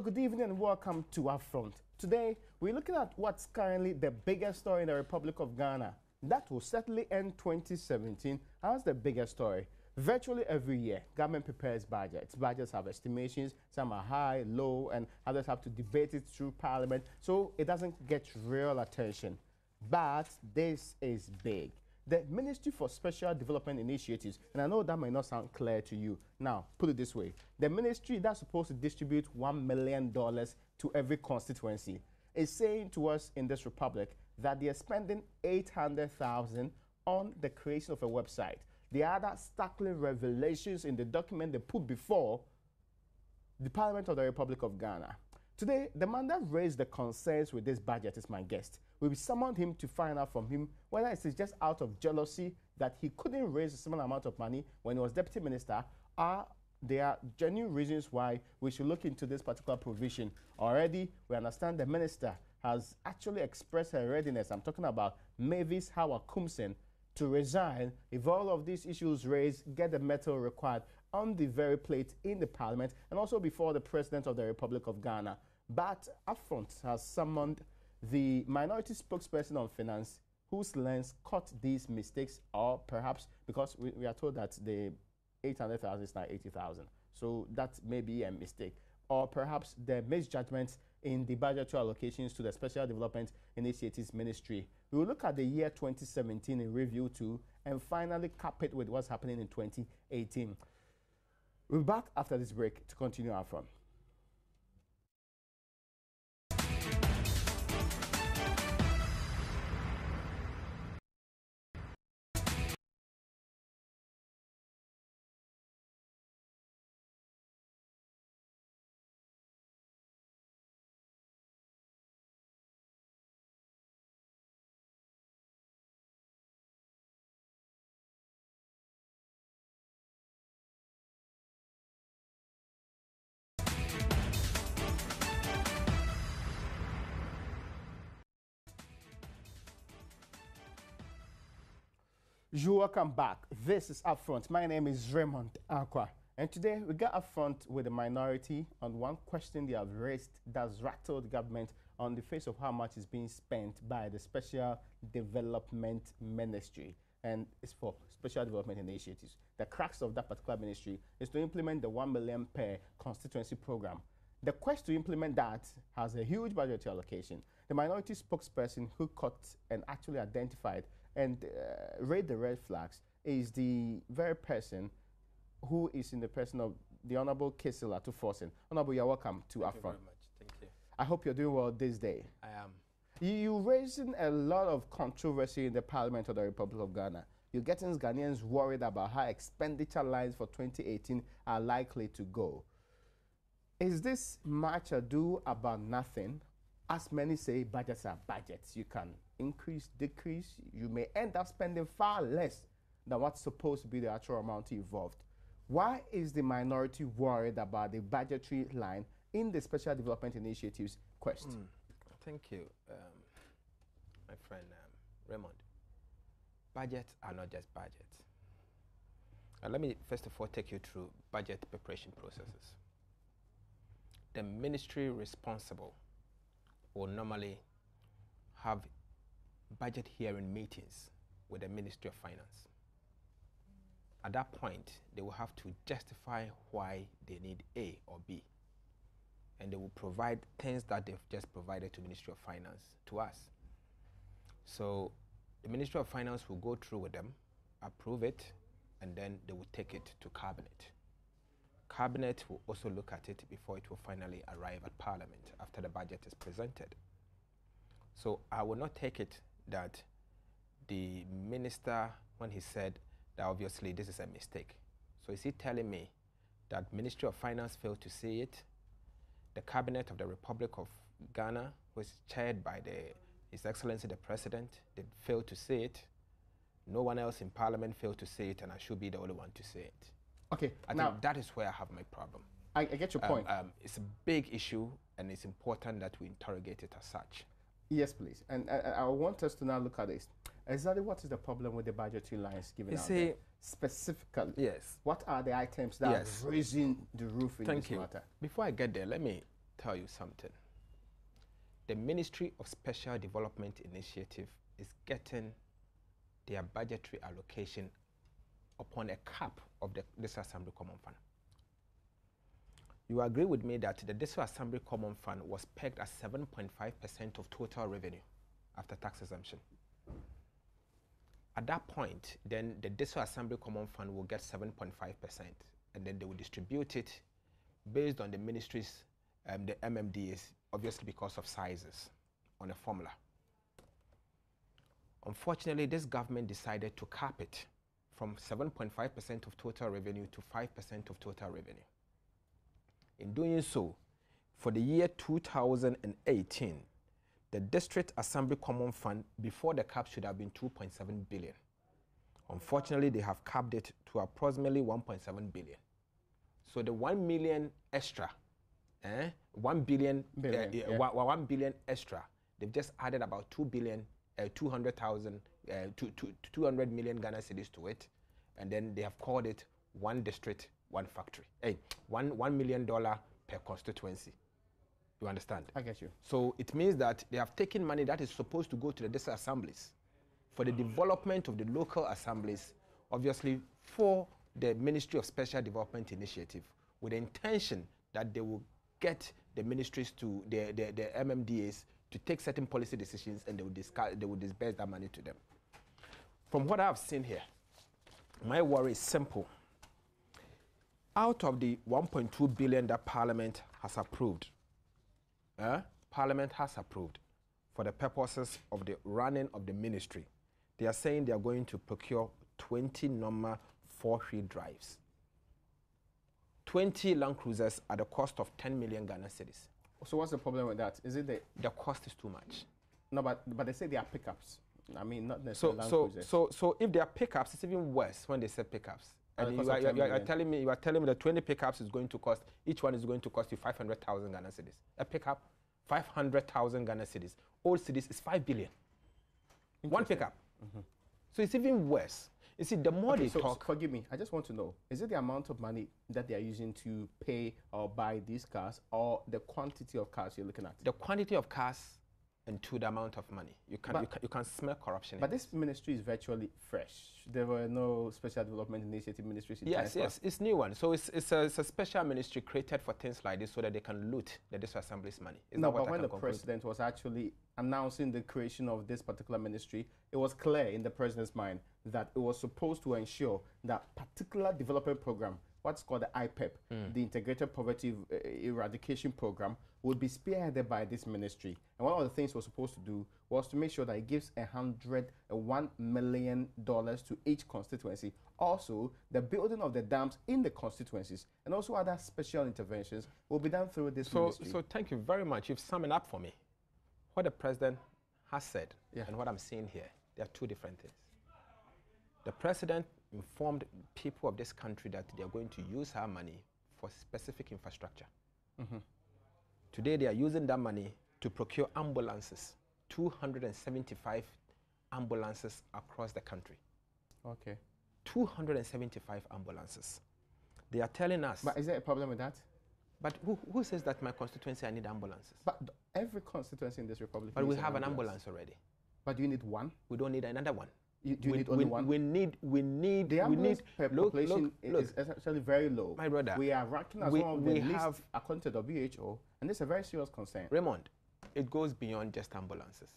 good evening and welcome to UPfront. Today, we're looking at what's currently the biggest story in the Republic of Ghana. That will certainly end 2017 as the biggest story. Virtually every year, government prepares budgets. Budgets have estimations, some are high, low, and others have to debate it through parliament, so it doesn't get real attention. But this is big. The Ministry for Special Development Initiatives, and I know that might not sound clear to you. Now, put it this way. The ministry that's supposed to distribute $1 million to every constituency is saying to us in this republic that they are spending $800,000 on the creation of a website. The other startling revelations in the document they put before the Parliament of the Republic of Ghana. Today, the man that raised the concerns with this budget is my guest. We summoned him to find out from him whether it is just out of jealousy that he couldn't raise a similar amount of money when he was deputy minister, or there are genuine reasons why we should look into this particular provision. Already, we understand the minister has actually expressed her readiness. I'm talking about Mavis Howard-Kumsen to resign if all of these issues raised get the metal required on the very plate in the parliament and also before the president of the Republic of Ghana. But UPfront has summoned the minority spokesperson on finance whose lens caught these mistakes, or perhaps because we are told that the 800,000 is now 80,000. So that may be a mistake. Or perhaps the misjudgments in the budgetary allocations to the Special Development Initiatives Ministry. We will look at the year 2017 in review too, and finally cap it with what's happening in 2018. We'll be back after this break to continue our front. You're welcome back. This is UPfront. My name is Raymond Aqua. And today we got UPfront with the minority on one question they have raised that's rattled the government on the face of how much is being spent by the Special Development Ministry. And it's for Special Development Initiatives. The crux of that particular ministry is to implement the 1 million per constituency program. The quest to implement that has a huge budgetary allocation. The minority spokesperson who caught and actually identified and raised the red flags is the very person who is in the person of the Honorable Kesila to Forsen. Honorable, you're welcome to UPfront. Thank you very much. Thank you. I hope you're doing well this day. I am. You're raising a lot of controversy in the Parliament of the Republic of Ghana. You're getting Ghanaians worried about how expenditure lines for 2018 are likely to go. Is this much ado about nothing? As many say, budgets are budgets. You can increase, decrease. You may end up spending far less than what's supposed to be the actual amount involved. Why is the minority worried about the budgetary line in the Special Development Initiatives quest? Thank you, my friend Raymond. Budgets are not just budgets. Let me first of all take you through budget preparation processes. The ministry responsible will normally have budget hearing meetings with the Ministry of Finance. At that point, they will have to justify why they need A or B. And they will provide things that they've just provided to Ministry of Finance to us. So the Ministry of Finance will go through with them, approve it, and then they will take it to Cabinet. Cabinet will also look at it before it will finally arrive at Parliament after the budget is presented. So I will not take it that the minister, when he said that obviously this is a mistake. So is he telling me that Ministry of Finance failed to see it? The Cabinet of the Republic of Ghana, who is chaired by His Excellency the President, they failed to see it. No one else in Parliament failed to see it, and I should be the only one to see it. Okay, I think that is where I have my problem. I get your point. It's a big issue, and it's important that we interrogate it as such. Yes, please. And I want us to now look at this. Exactly what is the problem with the budgetary lines given out there? Specifically, yes. What are the items that are raising the roof in this matter? Before I get there, let me tell you something. The Ministry of Special Development Initiative is getting their budgetary allocation upon a cap of the District Assembly Common Fund. You agree with me that the District Assembly Common Fund was pegged at 7.5% of total revenue after tax exemption. At that point, then the District Assembly Common Fund will get 7.5%, and then they will distribute it based on the ministries, the MMDAs, obviously because of sizes, on a formula. Unfortunately, this government decided to cap it from 7.5% of total revenue to 5% of total revenue. In doing so, for the year 2018, the District Assembly Common Fund before the cap should have been 2.7 billion. Unfortunately, they have capped it to approximately 1.7 billion. So the 1 million extra, 1 billion, 1 billion extra, they've just added about 200 million Ghana cedis to it, and then they have called it one district, one factory. $1 million per constituency. You understand? I get you. So it means that they have taken money that is supposed to go to the district assemblies for the development of the local assemblies, obviously for the Ministry of Special Development Initiative, with the intention that they will get the ministries to the MMDAs to take certain policy decisions, and they will disperse that money to them. From what I've seen here, my worry is simple. Out of the 1.2 billion that Parliament has approved, for the purposes of the running of the ministry, they are saying they are going to procure 20 normal 4-wheel drives, 20 Land Cruisers at the cost of 10 million Ghana cedis. So what's the problem with that? Is it the cost is too much? No, but they say they are pickups. I mean, not necessarily Land Cruisers. So if they are pickups, it's even worse when they say pickups. And you are telling me the 20 pickups is going to cost, each one is going to cost you 500,000 Ghana cedis. A pickup, 500,000 Ghana cedis. Old cedis is 5 billion. One pickup. So it's even worse. You see, the more they talk... Forgive me, I just want to know, is it the amount of money that they are using to pay or buy these cars, or the quantity of cars you're looking at? The quantity of cars and to the amount of money. You can smell corruption. But this ministry is virtually fresh. There were no special development initiative ministries in Yes, it's new one. So it's a special ministry created for things like this so that they can loot the district assembly's money. But when the president was actually announcing the creation of this particular ministry, it was clear in the president's mind that it was supposed to ensure that particular development program, what's called the IPEP, the Integrated Poverty Eradication Program, would be spearheaded by this ministry. And one of the things we're supposed to do was to make sure that it gives $101 million to each constituency. Also, the building of the dams in the constituencies and also other special interventions will be done through this ministry. So thank you very much. You've summed it up for me. What the president has said and what I'm seeing here, there are two different things. The president informed people of this country that they are going to use our money for specific infrastructure. Today, they are using that money to procure ambulances, 275 ambulances across the country. Okay. 275 ambulances. They are telling us... But is there a problem with that? But who says that my constituency I need ambulances? But every constituency in this republic But we have an ambulance already. But do you need one? We don't need another one. Do you need only one? We need... The ambulance per population is actually very low. My brother. We are ranking as one of the least according to WHO, and this is a very serious concern. Raymond, it goes beyond just ambulances.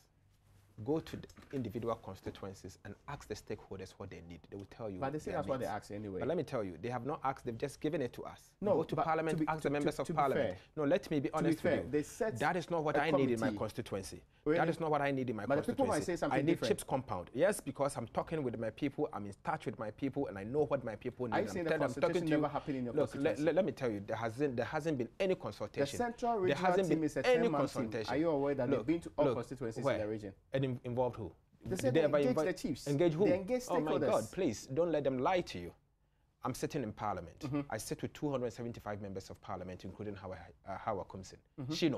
Go to the individual constituencies and ask the stakeholders what they need. They will tell you. But they say that's what they ask anyway. But let me tell you, they have not asked, they've just given it to us. No, go to Parliament, ask the members of Parliament. No, let me be honest with you. They said that is not what I need in my constituency. Really? That is not what I need in my constituency. But the people might say something I need different. CHIPS compound. Yes, because I'm talking with my people, I'm in touch with my people, and I know what my people need. Are you saying the consultation never happened in your constituency? Let me tell you, there hasn't been any consultation. The Central Regional Team is a 10-man team. Are you aware that they've been to all constituencies in the region? And involved who? They said they engage the chiefs. Engage who? They engage stakeholders. Oh my God, please, don't let them lie to you. I'm sitting in Parliament. I sit with 275 members of Parliament, including Hawa Kumsin. She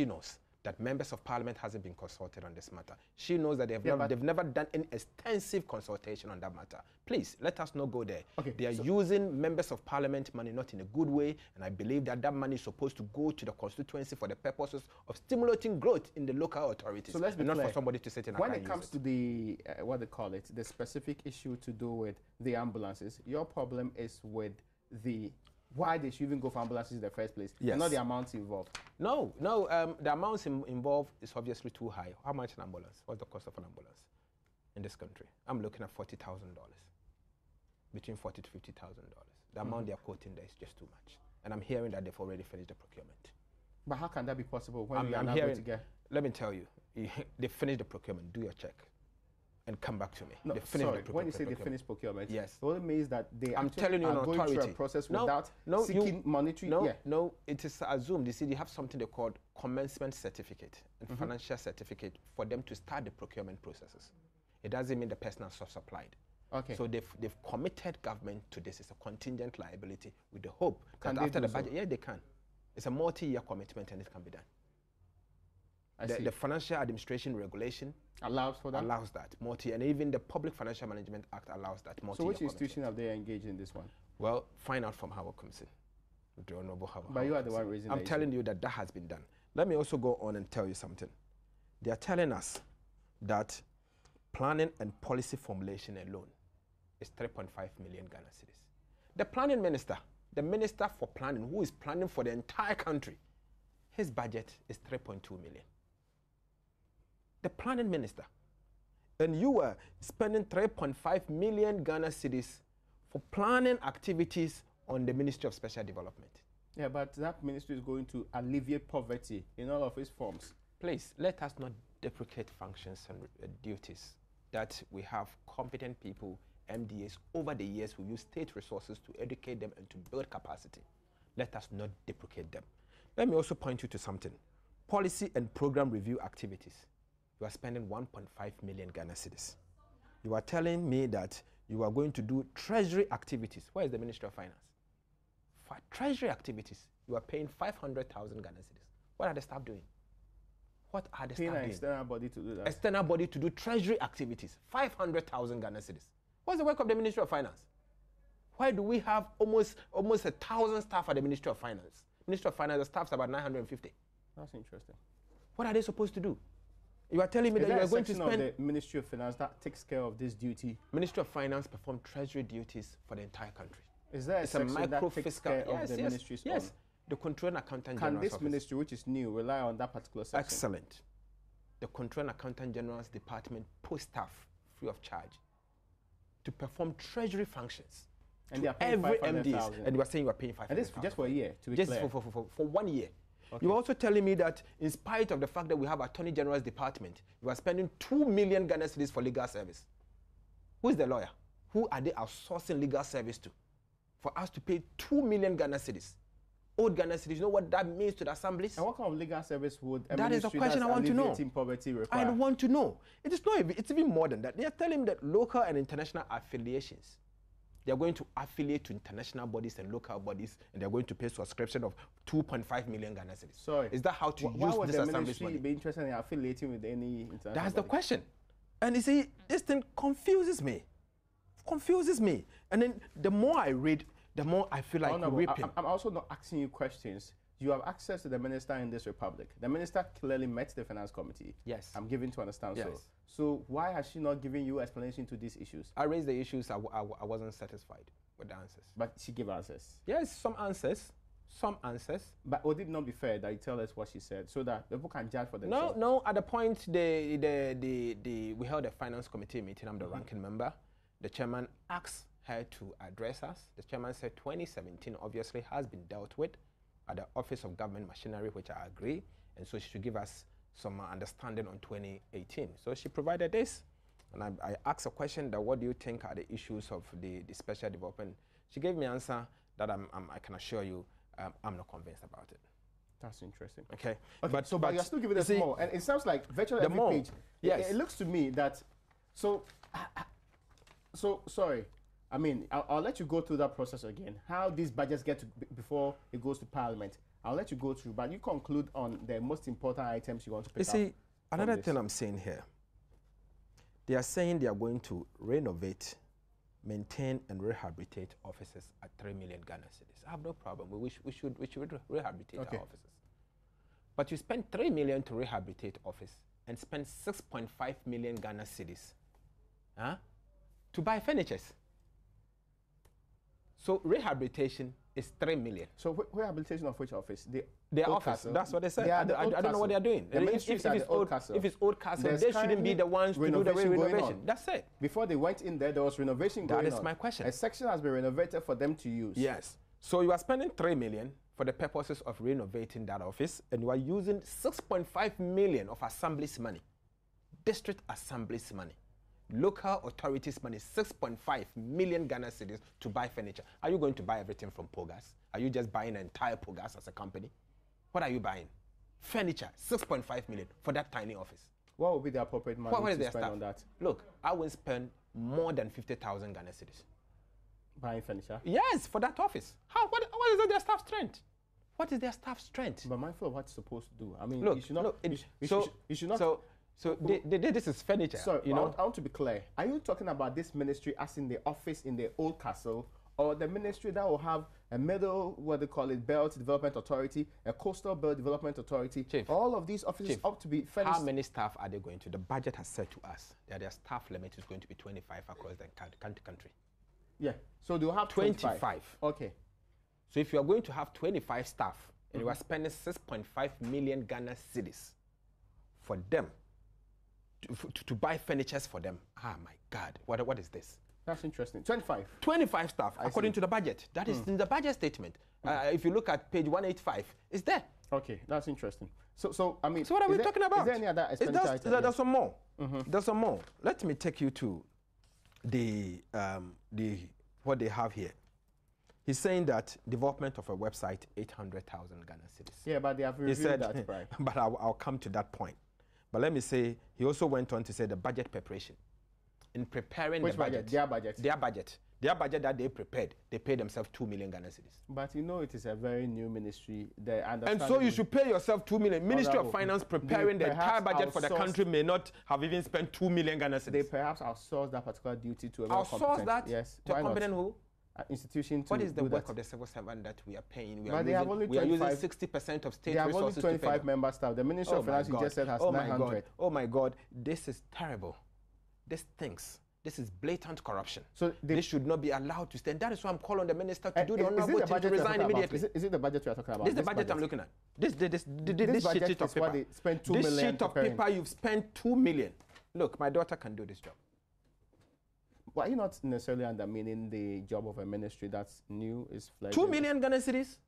knows. that members of parliament hasn't been consulted on this matter. She knows that they've never done any extensive consultation on that matter. Please, let us not go there. Okay, they are using members of parliament money not in a good way, and I believe that that money is supposed to go to the constituency for the purposes of stimulating growth in the local authorities. So let's be not clear. For somebody to sit in when it comes to the, what they call it, the specific issue to do with the ambulances, your problem is with the why they should even go for ambulances in the first place, yes. and not the amounts involved. No, the amounts involved is obviously too high. How much an ambulance? What's the cost of an ambulance in this country? I'm looking at $40,000, between $40,000 to $50,000. The amount they're quoting there is just too much. And I'm hearing that they've already finished the procurement. But how can that be possible when we are not going to get? Let me tell you, they finished the procurement. Do your check. And come back to me. No, sorry. When you say they finished procurement, yes, it only means that they are going through a process without seeking monetary. No, it is assumed. You see, they have something they call commencement certificate and financial certificate for them to start the procurement processes. It doesn't mean the person has supplied. Okay. So they've committed government to this. It's a contingent liability with the hope that after the budget, yeah, they can. It's a multi-year commitment and it can be done. The Financial Administration Regulation allows for that? Allows that. And even the Public Financial Management Act allows that. So which institution have they engaged in this one? Well, find out from Howard Comes in. The Honorable Howard. But you are the one raising I'm telling you that has been done. Let me also go on and tell you something. They are telling us that planning and policy formulation alone is 3.5 million Ghana cedis. The planning minister, the minister for planning, who is planning for the entire country, his budget is 3.2 million. The planning minister, and you are spending 3.5 million Ghana cedis for planning activities on the Ministry of Special Development. Yeah, but that ministry is going to alleviate poverty in all of its forms. Please, let us not deprecate functions and duties that we have competent people, MDAs, over the years who use state resources to educate them and to build capacity. Let us not deprecate them. Let me also point you to something. Policy and program review activities. You are spending 1.5 million Ghana cedis. You are telling me that you are going to do treasury activities. Where is the Ministry of Finance? For treasury activities, you are paying 500,000 Ghana cedis. What are the staff doing? What are the staff doing? An external body to do that. External body to do treasury activities. 500,000 Ghana cedis. What's the work of the Ministry of Finance? Why do we have almost 1,000 staff at the Ministry of Finance? Ministry of Finance, the staff's about 950. That's interesting. What are they supposed to do? You are telling me that you are going to spend... Of the Ministry of Finance that takes care of this duty? Ministry of Finance perform treasury duties for the entire country. Is there a section that takes care of the ministry's own? Yes. The Control and Accountant General's Can this ministry, which is new, rely on that particular section? Excellent. The Control and Accountant General's Department post staff free of charge to perform treasury functions. And they are paying every MD. And you are saying you are paying 500,000. And this just for a year, to be just clear. For 1 year. Okay. You're also telling me that in spite of the fact that we have Attorney General's Department, you are spending 2 million Ghana cedis for legal service. Who is the lawyer? Who are they outsourcing legal service to? For us to pay 2 million Ghana cedis. Old Ghana cedis, you know what that means to the assemblies? And what kind of legal service would a that is the question I want to know. Poverty require? I want to know. It is not even, it's even more than that. They are telling me that local and international affiliations, they are going to affiliate to international bodies and local bodies, and they are going to pay subscription of 2.5 million Ghana cedis. Sorry. Is that how to use this assembly's money? Why would the ministry be interested in affiliating with any international That's the body? question. And you see, this thing confuses me. And then the more I read, the more I feel like weeping. I'm also not asking you questions. You have access to the minister in this republic. The minister clearly met the finance committee. Yes. I'm given to understand yes. so. So why has she not given you explanation to these issues? I raised the issues. I wasn't satisfied with the answers. But she gave answers? Yes, some answers. But would it not be fair that you tell us what she said so that people can judge for themselves? No. At the point we held a finance committee meeting. I'm the ranking member. The chairman asked her to address us. The chairman said 2017 obviously has been dealt with at the Office of Government Machinery, which I agree, and so she should give us some understanding on 2018. So she provided this, and I asked a question that what do you think are the issues of the special development? She gave me an answer that I can assure you I'm not convinced about it. That's interesting. Okay. But you're still giving us more, and it sounds like virtually every page. Yes. It looks to me that so sorry. I mean, I'll let you go through that process again. How these budgets get to before it goes to Parliament. I'll let you go through, but you conclude on the most important items you want to pick up. You see, another thing I'm saying here, they are saying they are going to renovate, maintain, and rehabilitate offices at 3 million Ghana cedis. I have no problem. We should rehabilitate our offices. But you spend 3 million to rehabilitate office and spend 6.5 million Ghana cedis to buy furnitures. So rehabilitation is 3 million. So rehabilitation of which office? Their office. Castle. That's what they said. I don't know what they're doing. If it's old castle, they shouldn't be the ones to do the renovation. That's it. Before they went in there was renovation going on. That is my question. A section has been renovated for them to use. Yes. So you are spending 3 million for the purposes of renovating that office, and you are using 6.5 million of assemblies money, district assemblies money, local authorities money, 6.5 million Ghana cedis to buy furniture. Are you going to buy everything from Pogas? Are you just buying an entire Pogas as a company? What are you buying? Furniture, 6.5 million for that tiny office. What would be the appropriate money to spend on that? Look, I will spend more than 50,000 Ghana cedis. Buying furniture? Yes, for that office. What is their staff strength? What is their staff strength? But mindful of what you're supposed to do. I mean, look, you should not. You should not. So this is furniture. Sorry, I want to be clear. Are you talking about this ministry as in the office in the old castle, or the ministry that will have a middle, what they call it, Belt Development Authority, a Coastal Belt Development Authority? Chief, all of these offices ought to be furnished. How many staff are they going to? The budget has said to us that their staff limit is going to be 25 across the country. Yeah. So they'll have 25. Okay. So if you are going to have 25 staff and you are spending 6.5 million Ghana cedis for them, to buy furnitures for them, my God, what is this? That's interesting. 25. 25 staff, according to the budget. That is in the budget statement. If you look at page 185, it's there. Okay, that's interesting. So I mean, so what are we talking about? Is there any other expenditure item? There's some more. There's some more. Let me take you to the what they have here. He's saying that development of a website, 800,000 Ghana cedis. Yeah, but they have reviewed that, right? But I'll come to that point. But let me say, he also went on to say the budget preparation. In preparing Which the budget. Their budget? Their budget. Their budget that they prepared, they paid themselves 2 million Ghana cedis. But you know it is a very new ministry. And so you should pay yourself 2 million. Ministry of Finance preparing the entire budget for the country may not have even spent 2 million Ghana cedis. They perhaps outsource that particular duty to a outsource that? Yes. To a competent who? Institution to what is the work that? of the civil servant that we are paying? We are using 60% of state resources. They have only 25 member staff. The Ministry of Finance just said has 900. Oh my God, this is terrible. This stinks. This is blatant corruption. So they should not be allowed to stand. That is why I'm calling on the minister to do the honorable thing to resign immediately. Is it the budget you are talking about? This is the budget I'm looking at. This sheet of paper. They spent 2 million. This sheet of paper, you've spent 2 million. Look, my daughter can do this job. Why are you not necessarily undermining the job of a ministry that's new, is fledgling? 2 million Ghana cedis?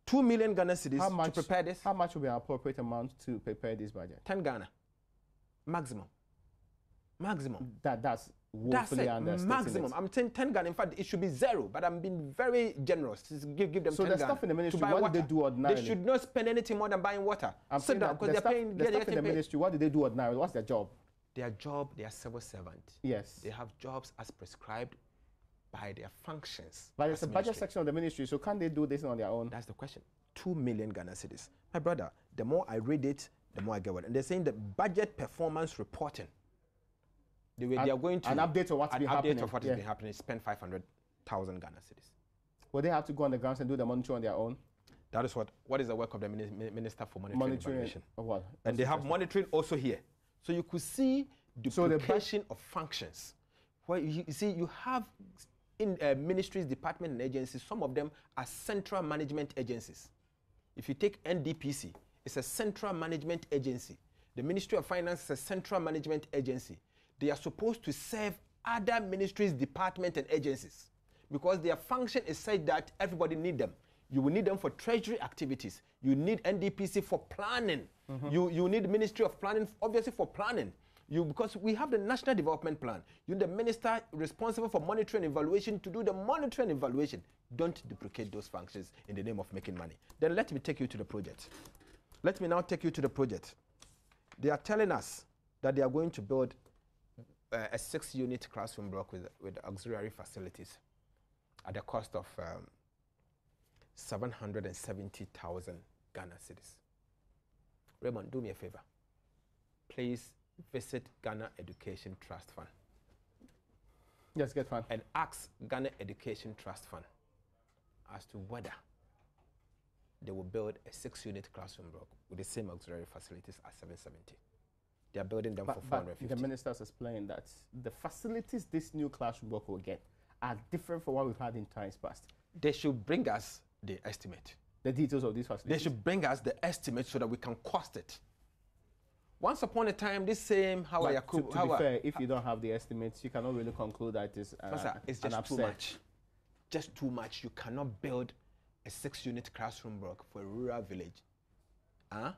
2 million Ghana cedis to prepare this? How much will be an appropriate amount to prepare this budget? 10 Ghana. Maximum. That's woefully understating maximum. I'm saying 10 Ghana. In fact, it should be 0, but I'm being very generous. Give them 10 Ghana. So the stuff in the ministry, what did they do ordinarily? They should not spend anything more than buying water. I'm saying that the stuff in the ministry, what did they do ordinarily? What's their job? Their job, they are civil servant. Yes. They have jobs as prescribed by their functions. But it's a budget section of the ministry, so can't they do this on their own? That's the question. 2 million Ghana cedis. My brother, the more I read it, the more I get it. And they're saying the budget performance reporting. They are going to an update of what's been happening. Of what has been happening. Spend 500,000 Ghana cedis. Will they have to go on the ground and do the monitoring on their own? That is what is the work of the Minister for Monitoring and Evaluation. Of what? And they have monitoring also here. So you could see duplication of functions. Well, you see, you have in ministries, departments, and agencies, some of them are central management agencies. If you take NDPC, it's a central management agency. The Ministry of Finance is a central management agency. They are supposed to serve other ministries, departments, and agencies because their function is such that everybody needs them. You will need them for treasury activities. You need NDPC for planning. You need Ministry of Planning, obviously, for planning. Because we have the National Development Plan. You need the minister responsible for monitoring and evaluation to do the monitoring and evaluation. Don't duplicate those functions in the name of making money. Then let me take you to the project. Let me now take you to the project. They are telling us that they are going to build a 6-unit classroom block with auxiliary facilities at the cost of 770,000 Ghana cedis. Raymond, do me a favor. Please visit Ghana Education Trust Fund. Yes, get fun. And ask Ghana Education Trust Fund as to whether they will build a 6-unit classroom block with the same auxiliary facilities as 770. They are building them for 450. But the ministers explained that the facilities this new classroom block will get are different from what we've had in times past. They should bring us the estimate. The details of these facilities? They should bring us the estimate so that we can cost it. Once upon a time, this same to be fair, if you don't have the estimates, you cannot really conclude that it's just too much. Just too much. You cannot build a 6-unit classroom block for a rural village at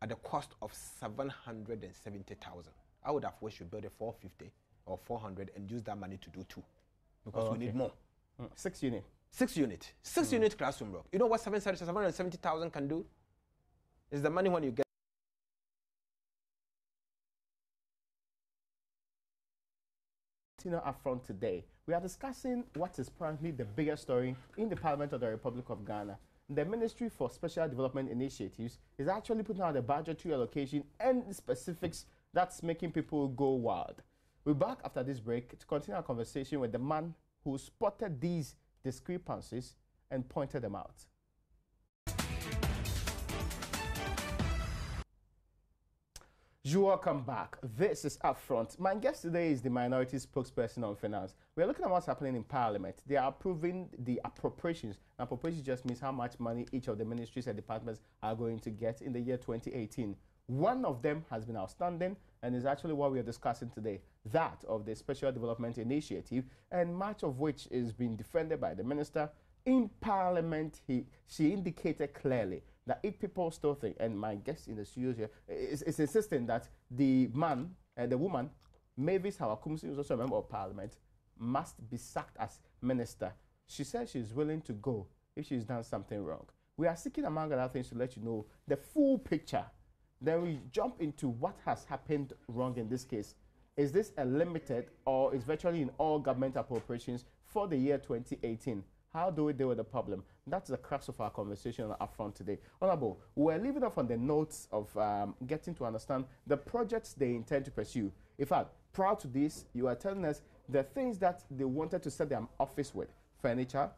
the cost of 770,000. I would have wished you build a 450 or 400 and use that money to do 2, because we need more. 6 unit. 6 unit. 6-unit classroom block. You know what 770,000 can do? It's the money when you get. Upfront today, we are discussing what is currently the biggest story in the Parliament of the Republic of Ghana. The Ministry for Special Development Initiatives is actually putting out a budgetary allocation and specifics that's making people go wild. We're back after this break to continue our conversation with the man who spotted these discrepancies and pointed them out. You welcome back. This is Upfront. My guest today is the minority spokesperson on finance. We're looking at what's happening in Parliament. They are approving the appropriations. Appropriations just means how much money each of the ministries and departments are going to get in the year 2018. One of them has been outstanding and is actually what we are discussing today, that of the Special Development Initiative, and much of which is being defended by the minister. In Parliament, she indicated clearly that if people still think, and my guest in the studio here is insisting that the man and the woman, Mavis Hawakumsi, who is also a member of Parliament, must be sacked as minister. She said she's willing to go if she's done something wrong. We are seeking, among other things, to let you know the full picture. Then we jump into what has happened wrong in this case. Is this a limited or is virtually in all government appropriations for the year 2018? How do we deal with the problem? That's the crux of our conversation up front today. Honorable, we're leaving off on the notes of getting to understand the projects they intend to pursue. In fact, prior to this, you are telling us the things that they wanted to set their office with: furniture,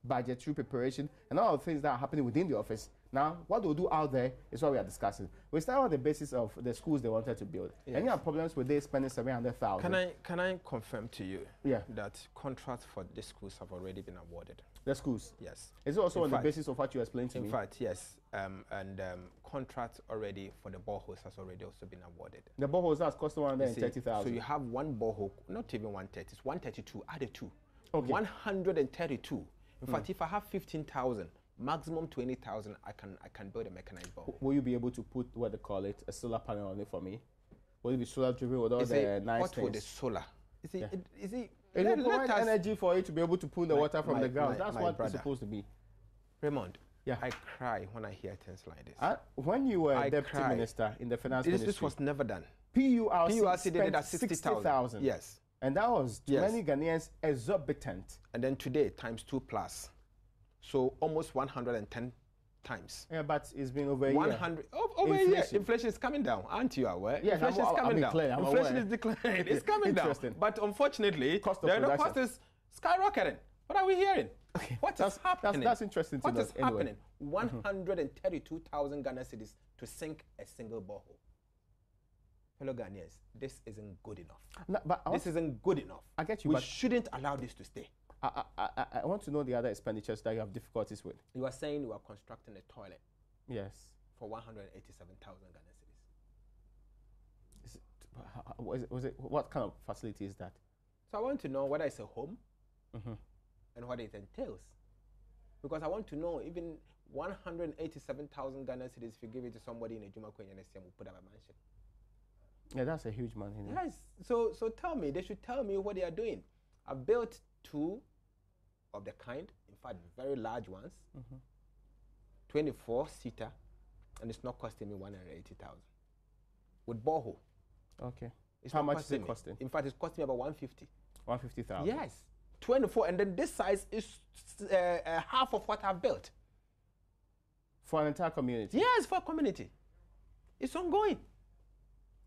budgetary preparation, and all the things that are happening within the office. Now, what they'll do out there is what we are discussing. We start on the basis of the schools they wanted to build. Yes. Any problems with they spending 700,000? Can I confirm to you that contracts for the schools have already been awarded? The schools? Yes. Is it also on the basis of what you explained to me? In fact, yes. Contracts already for the boreholes has already also been awarded. The boreholes has cost 130,000. So you have one borehole, not even 130, it's 132, added 2. Okay. 132. In fact, if I have 15,000, maximum 20,000, I can build a mechanized borehole. Will you be able to put, what they call it, a solar panel on it for me? Will it be solar driven with all the nice what things? What the solar? It will provide energy for you to be able to pull the water from the ground. That's what it's supposed to be. Raymond, I cry when I hear things like this. When you were deputy minister in the finance ministry, this was never done. PURC did it at 60,000. Yes. And that was, to many Ghanaians, exorbitant. And then today, times 2 plus. So almost 110 times. Yeah, but it's been over a year. 100 over a year. Inflation is coming down. Aren't you aware? Yeah, inflation is coming down. Inflation is declining. It's coming down. But unfortunately, the cost is skyrocketing. What are we hearing? Okay. What is happening? That's interesting to know. What is happening? 132,000 Ghana cedis to sink a single borehole. Fellow Ghanaians, this isn't good enough. No, but this isn't good enough. I get you. We shouldn't allow this to stay. I want to know the other expenditures that you have difficulties with. You are saying you are constructing a toilet. Yes. For 187,000 Ghana cedis. What kind of facility is that? So I want to know whether it's a home and what it entails. Because I want to know even 187,000 Ghana cedis, if you give it to somebody in a Juma Kwenye will put up a mansion. Yeah, that's a huge money. Yes. So tell me, they should tell me what they are doing. I've built 2 of the kind, in fact, very large ones, 24-seater, and it's not costing me 180,000 with borehole. Okay. It's How much is it costing? In fact, it's costing me about 150. 150,000. Yes. 24, and then this size is half of what I've built. For an entire community? Yes, for a community. It's ongoing.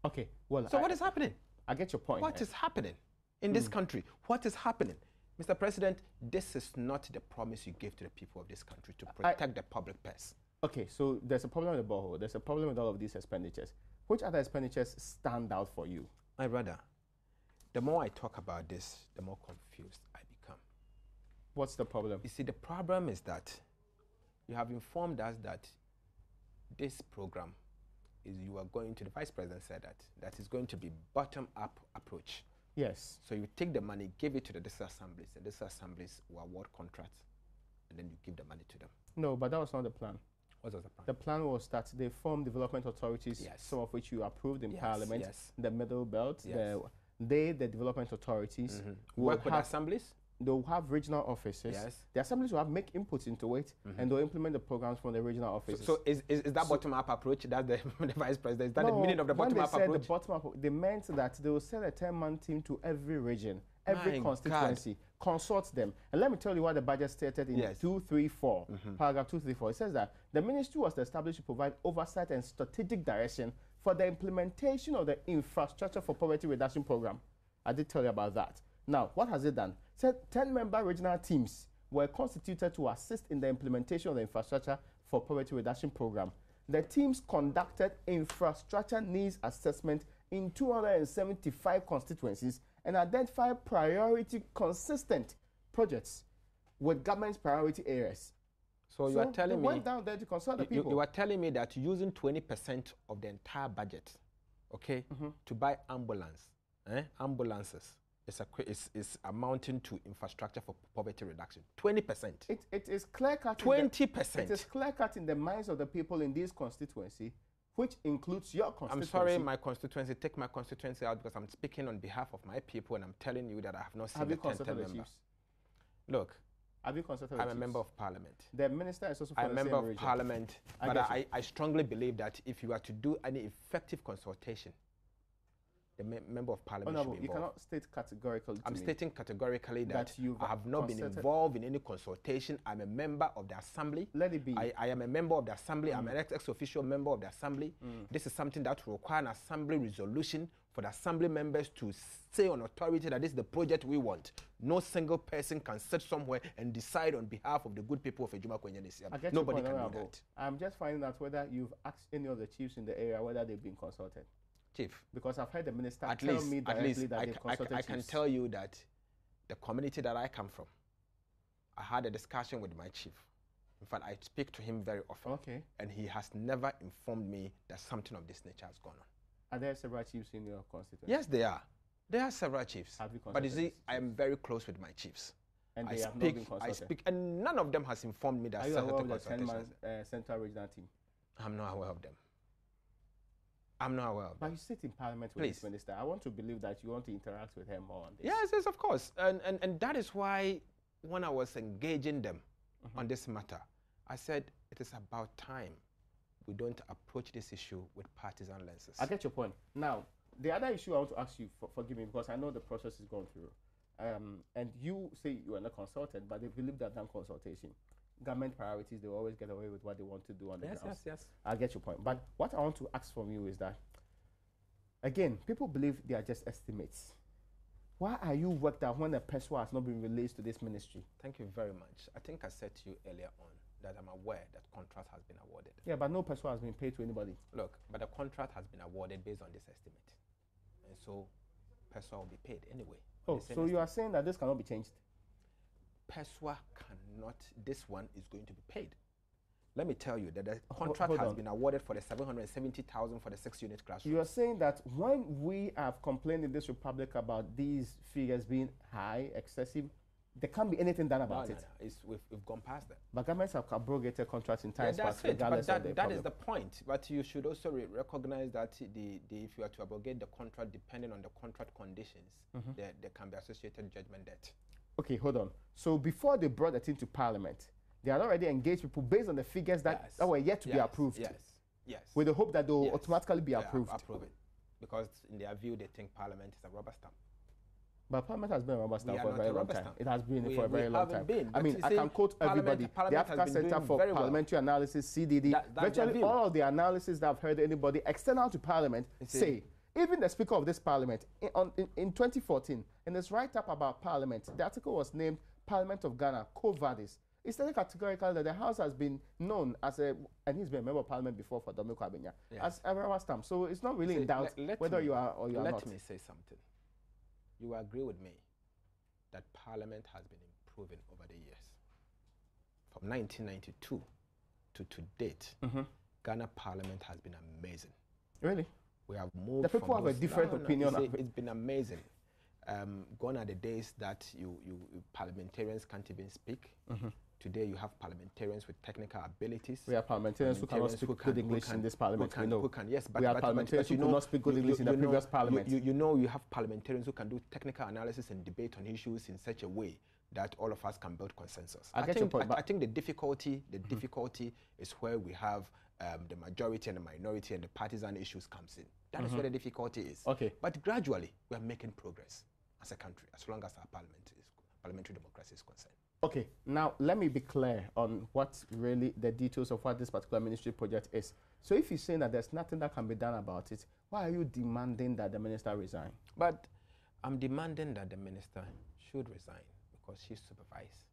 Okay, well... So what is happening? I get your point. What is happening in this country? What is happening? Mr. President, this is not the promise you gave to the people of this country to protect the public purse. Okay, so there's a problem with the borehole. There's a problem with all of these expenditures. Which other expenditures stand out for you? My brother, the more I talk about this, the more confused I become. What's the problem? You see, the problem is that you have informed us that this program is, you are going to, the Vice President said that is going to be bottom-up approach. Yes. So you take the money, give it to the district assemblies, and district assemblies will award contracts, and then you give the money to them. No, but that was not the plan. What was the plan? The plan was that they form development authorities, yes, some of which you approved in yes, Parliament, yes, the Middle Belt, yes, the development authorities will work with assemblies. They'll have regional offices. Yes. The assemblies will have make inputs into it, and they'll implement the programs from the regional offices. So is that bottom-up approach? That's the Vice President. Is that the meaning of the bottom-up approach? When they said the bottom-up, they meant that they will send a 10-man team to every region, every constituency, consult them. And let me tell you what the budget stated in 234, paragraph 234. It says that the ministry was established to provide oversight and strategic direction for the implementation of the infrastructure for poverty reduction program. I did tell you about that. Now, what has it done? It said 10-member regional teams were constituted to assist in the implementation of the infrastructure for poverty reduction program. The teams conducted infrastructure needs assessment in 275 constituencies and identified priority consistent projects with government's priority areas. So you are telling me, went down there to consult the people. You are telling me that using 20% of the entire budget, okay, to buy ambulances, is amounting to infrastructure for poverty reduction. 20%. It is clear cut. 20%. It is clear cut in the minds of the people in this constituency, which includes your constituency. I'm sorry, my constituency. Take my constituency out because I'm speaking on behalf of my people, and I'm telling you that I have not seen the 10 members. Look, have you consulted I'm a member of parliament. The minister is also from I'm a member of parliament, but I strongly believe that if you are to do any effective consultation, the member of parliament should be involved. You cannot state categorically. I'm stating categorically that I have not been involved in any consultation. I'm a member of the assembly. Let it be. I am a member of the assembly. I'm an ex-official member of the assembly. This is something that will require an assembly resolution for the assembly members to say on authority that this is the project we want. No single person can sit somewhere and decide on behalf of the good people of Ejuma Kwenye. Nobody can do that. I'm just finding out whether you've asked any of the chiefs in the area whether they've been consulted. Chief. Because I've heard the minister tell me directly that they've consulted I can tell you that the community that I come from, I had a discussion with my chief. In fact, I speak to him very often. Okay. And he has never informed me that something of this nature has gone on. Are there several chiefs in your constituency? Yes, there are. There are several chiefs. Have you consulted? But you see, I am very close with my chiefs. And they have not been consulted? I speak, and none of them has informed me that are you aware of the 10-man central regional team? I'm not aware of them. I'm not aware of But you sit in parliament with this minister. I want to believe that you want to interact with him more on this. Yes, of course. And that is why when I was engaging them on this matter, I said it is about time we don't approach this issue with partisan lenses. I get your point. Now, the other issue I want to ask you, forgive me, because I know the process is going through. And you say you are not consulted, but they believe they've done consultation. Government priorities, they always get away with what they want to do on the ground. Yes. I get your point. But what I want to ask from you is that, again, people believe they are just estimates. Why are you worked out when a PESWA has not been released to this ministry? Thank you very much. I think I said to you earlier on that I'm aware that contract has been awarded. Yeah, but no PESWA has been paid to anybody. Look, but the contract has been awarded based on this estimate. And so PESWA will be paid anyway. Oh, so you are saying that this cannot be changed? PESWA cannot, this one is going to be paid. Let me tell you that the contract has been awarded for the 770,000 for the 6-unit classroom. You are saying that when we have complained in this republic about these figures being high, excessive, there can't be anything done about it. No. We've gone past that. But governments have abrogated contracts in times past, regardless of that is the point. But you should also recognize that if you are to abrogate the contract, depending on the contract conditions, there can be associated judgment debt. Okay, hold on. So before they brought it into Parliament, they had already engaged people based on the figures that were yet to be approved. Yes. With the hope that they will automatically be approved. Approve it. Because in their view, they think Parliament is a rubber stamp. But Parliament has been a rubber stamp We are for a not very a long rubber time. stamp. It has been We- for a we very long haven't time. been, I but mean, you I see, can quote everybody. Parliament The has Africa been Center doing for very well. Parliamentary Analysis, CDD, That's their virtually view. all of the analysis that I've heard anybody external to Parliament say, even the Speaker of this Parliament, in 2014, in his write-up about Parliament, the article was named Parliament of Ghana, Quo Vadis. It's stated categorically that the House has been known as and he's been a member of Parliament before for Dominic Abenya, as a rubber stamp. So it's not really in doubt whether you are or you are not. Let me say something. You agree with me that Parliament has been improving over the years. From 1992 to date, Ghana Parliament has been amazing. Really? We have moved. The people have a different opinion. It's been amazing. Gone are the days that you parliamentarians can't even speak. Today you have parliamentarians with technical abilities. We have parliamentarians who cannot speak good English in this parliament. Yes, but we have parliamentarians who cannot speak good English in the previous parliament. You have parliamentarians who can do technical analysis and debate on issues in such a way that all of us can build consensus. I get your point. I think the difficulty is where we have the majority and the minority and the partisan issues comes in. That is where the difficulty is. Okay. But gradually we are making progress as a country, as long as our parliamentary democracy is concerned. Okay, now let me be clear on what really the details of what this particular ministry project is. So if you're saying that there's nothing that can be done about it, why are you demanding that the minister resign? But I'm demanding that the minister should resign because she supervised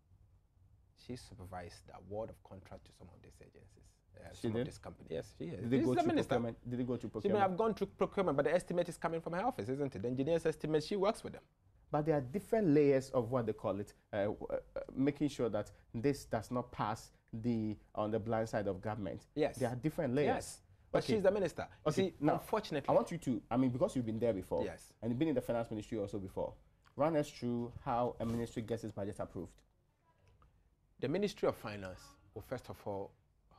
the award of contract to some of these agencies. Some of this company. Yes, she is. Did it go to procurement? Did it go to procurement? She may have gone to procurement, but the estimate is coming from her office, isn't it? The engineer's estimate, she works with them. But there are different layers of what they call it, making sure that this does not pass on the blind side of government. Yes. There are different layers. Yes. But she's the minister. Okay. See, now, unfortunately, I want you to, because you've been there before. Yes. And you've been in the finance ministry also before. Run us through how a ministry gets its budget approved. The Ministry of Finance will first of all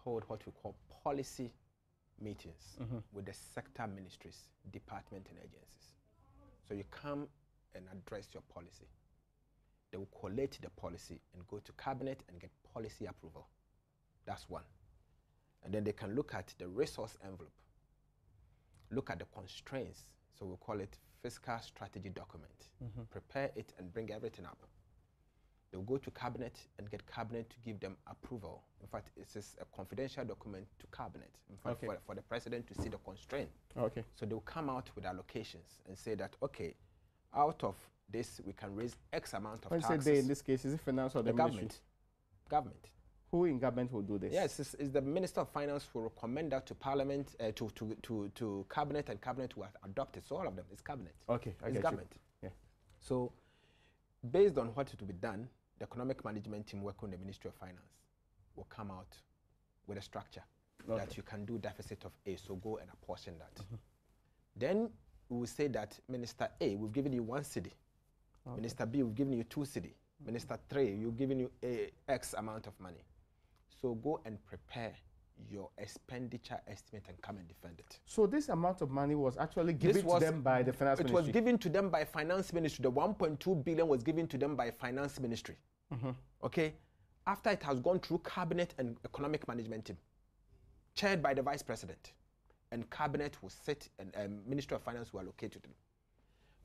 hold what we call policy meetings with the sector ministries, departments and agencies. So you come and address your policy. They will collate the policy and go to cabinet and get policy approval. That's one. And then they can look at the resource envelope, look at the constraints. So we'll call it fiscal strategy document. Prepare it and bring everything up. They'll go to cabinet and get cabinet to give them approval. In fact, it's just a confidential document to cabinet in fact, for the president to see the constraint. Okay. So they'll come out with allocations and say that, okay, out of this, we can raise X amount of taxes. When you say they, in this case, is it finance or the ministry? Government. Who in government will do this? Yes, it's the Minister of Finance who will recommend that to Parliament, to Cabinet, and Cabinet will adopt it. So all of them is Cabinet. Okay, it's government. Yeah. So based on what to be done, the economic management team working with the Ministry of Finance will come out with a structure that you can do deficit of A, so go and apportion that. Then we will say that Minister A, we've given you 1 cedi. Minister B, we've given you 2 cedi. Minister 3, we've given you X amount of money. So go and prepare your expenditure estimate and come and defend it. So this amount of money was actually given to them by the finance ministry? It was given to them by finance ministry. The 1.2 billion was given to them by finance ministry. Okay? After it has gone through cabinet and economic management team, chaired by the vice president, and cabinet will sit and Ministry of Finance will allocate it to them.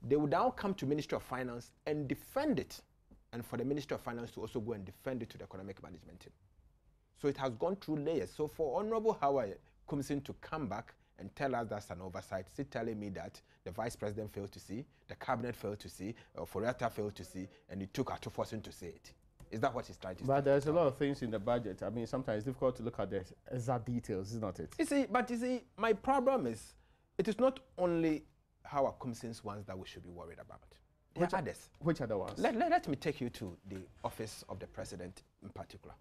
They will now come to Ministry of Finance and defend it, and for the Ministry of Finance to also go and defend it to the economic management team. So it has gone through layers. So for Honorable Howard comes in to come back and tell us that's an oversight, still telling me that the vice president failed to see, the cabinet failed to see, Foriata failed to see, and it took her to force him to say it. Is that what he's trying to say? But there's a lot of things in the budget. I mean, sometimes it's difficult to look at the exact details, is not it? You see, my problem is, it is not only Howard Kumsin's ones that we should be worried about. There are others. Which other ones? Let me take you to the office of the president in particular.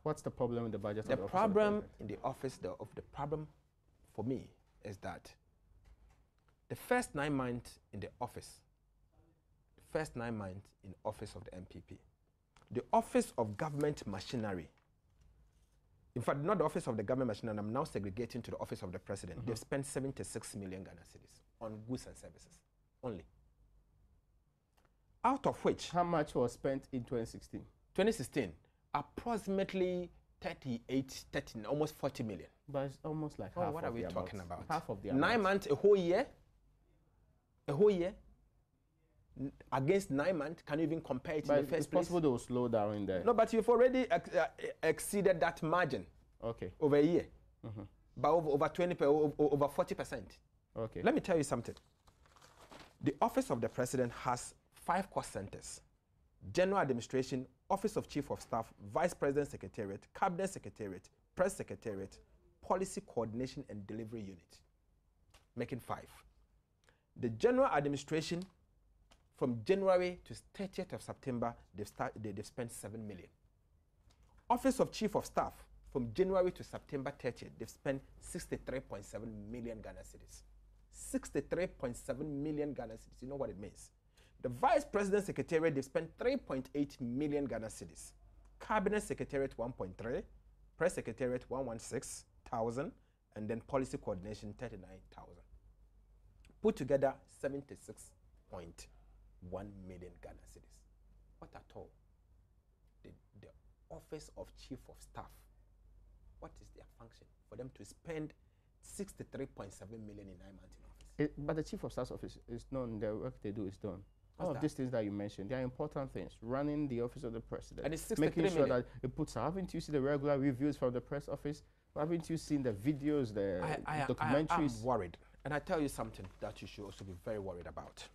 What's the problem in the budget? The problem in the office, the problem for me is that the first 9 months in the office, of the MPP, the office of government machinery, in fact, not the office of the government machinery, I'm now segregating to the office of the president. They've spent 76 million Ghana cedis on goods and services only. Out of which... How much was spent in 2016? 2016, approximately 30, almost 40 million. But it's almost like half. What are we talking about? Half of the amount. 9 months, a whole year. against 9 months, can you even compare it But in the first it's place? possible they will slow down in there. No, but you've already exceeded that margin. Okay. Over a year. By over 40%. Okay. Let me tell you something. The Office of the President has 5 cost centers: General Administration, Office of Chief of Staff, Vice President Secretariat, Cabinet Secretariat, Press Secretariat, Policy Coordination and Delivery Unit, making 5. The General Administration, from January to 30th of September, they've spent 7 million. Office of Chief of Staff, from January to September 30th, they've spent 63.7 million Ghana cedis. 63.7 million Ghana cedis. You know what it means? The Vice President Secretariat, they've spent 3.8 million Ghana cedis. Cabinet Secretariat, 1.3. Press Secretariat, 116,000. And then Policy Coordination, 39,000. Put together, 76.1 million Ghana cedis. What at all? The Office of Chief of Staff, what is their function? For them to spend 63.7 million in 9 months in office. But the Chief of Staff's office is known, the work they do is done. All of that? these things that you mentioned, they are important things. Running the Office of the President. And it's 63 making sure million. that it puts out. Haven't you seen the regular reviews from the press office? Haven't you seen the videos, the documentaries? I'm worried. And I tell you something that you should also be very worried about.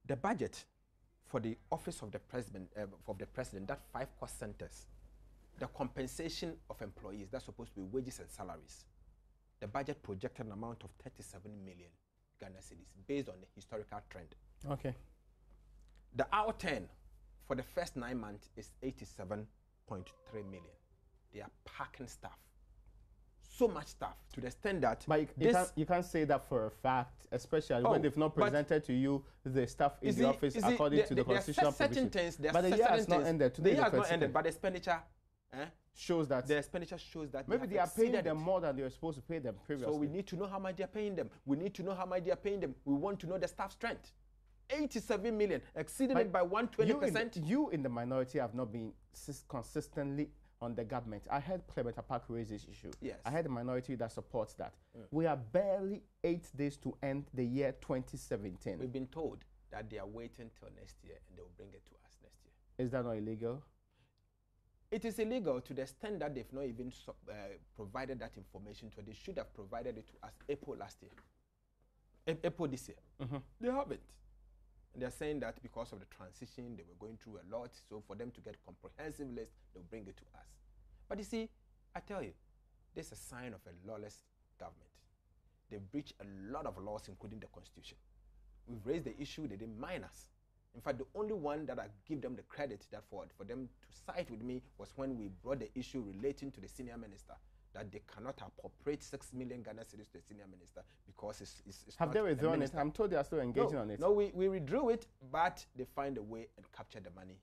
The budget for the Office of the President, that 5 cost centers, the compensation of employees, that's supposed to be wages and salaries. The budget projected an amount of 37 million Ghana cedis based on the historical trend. Okay. The outturn for the first 9 months is 87.3 million. They are packing staff. So much staff to the extent that... But you can't say that for a fact, especially when they've not presented to you the staff in the office according to the constitutional provisions. But the year has not ended. The year has not ended, but the expenditure shows that the expenditure shows that maybe they are paying them more than they were supposed to pay them previously. So we need to know how much they are paying them. We need to know how much they are paying them. We want to know the staff strength. 87 million, exceeded it by 120%. You in the minority have not been consistently on the government. I heard Clement Apak raise this issue. Yes. I heard the minority that supports that. We are barely 8 days to end the year 2017. We've been told that they are waiting till next year and they will bring it to us next year. Is that not illegal? It is illegal to the extent that they've not even provided that information to us. They should have provided it to us April last year. April this year. They haven't. And they're saying that because of the transition, they were going through a lot. So for them to get a comprehensive list, they'll bring it to us. But you see, I tell you, this is a sign of a lawless government. They've breached a lot of laws, including the Constitution. We've raised the issue, they didn't mind us. In fact, the only one that I give them the credit that for them to side with me was when we brought the issue relating to the senior minister, that they cannot appropriate 6 million Ghana cedis to the senior minister because it's Have they withdrawn it? I'm told they are still engaging on it. No, we withdrew it, but they find a way and capture the money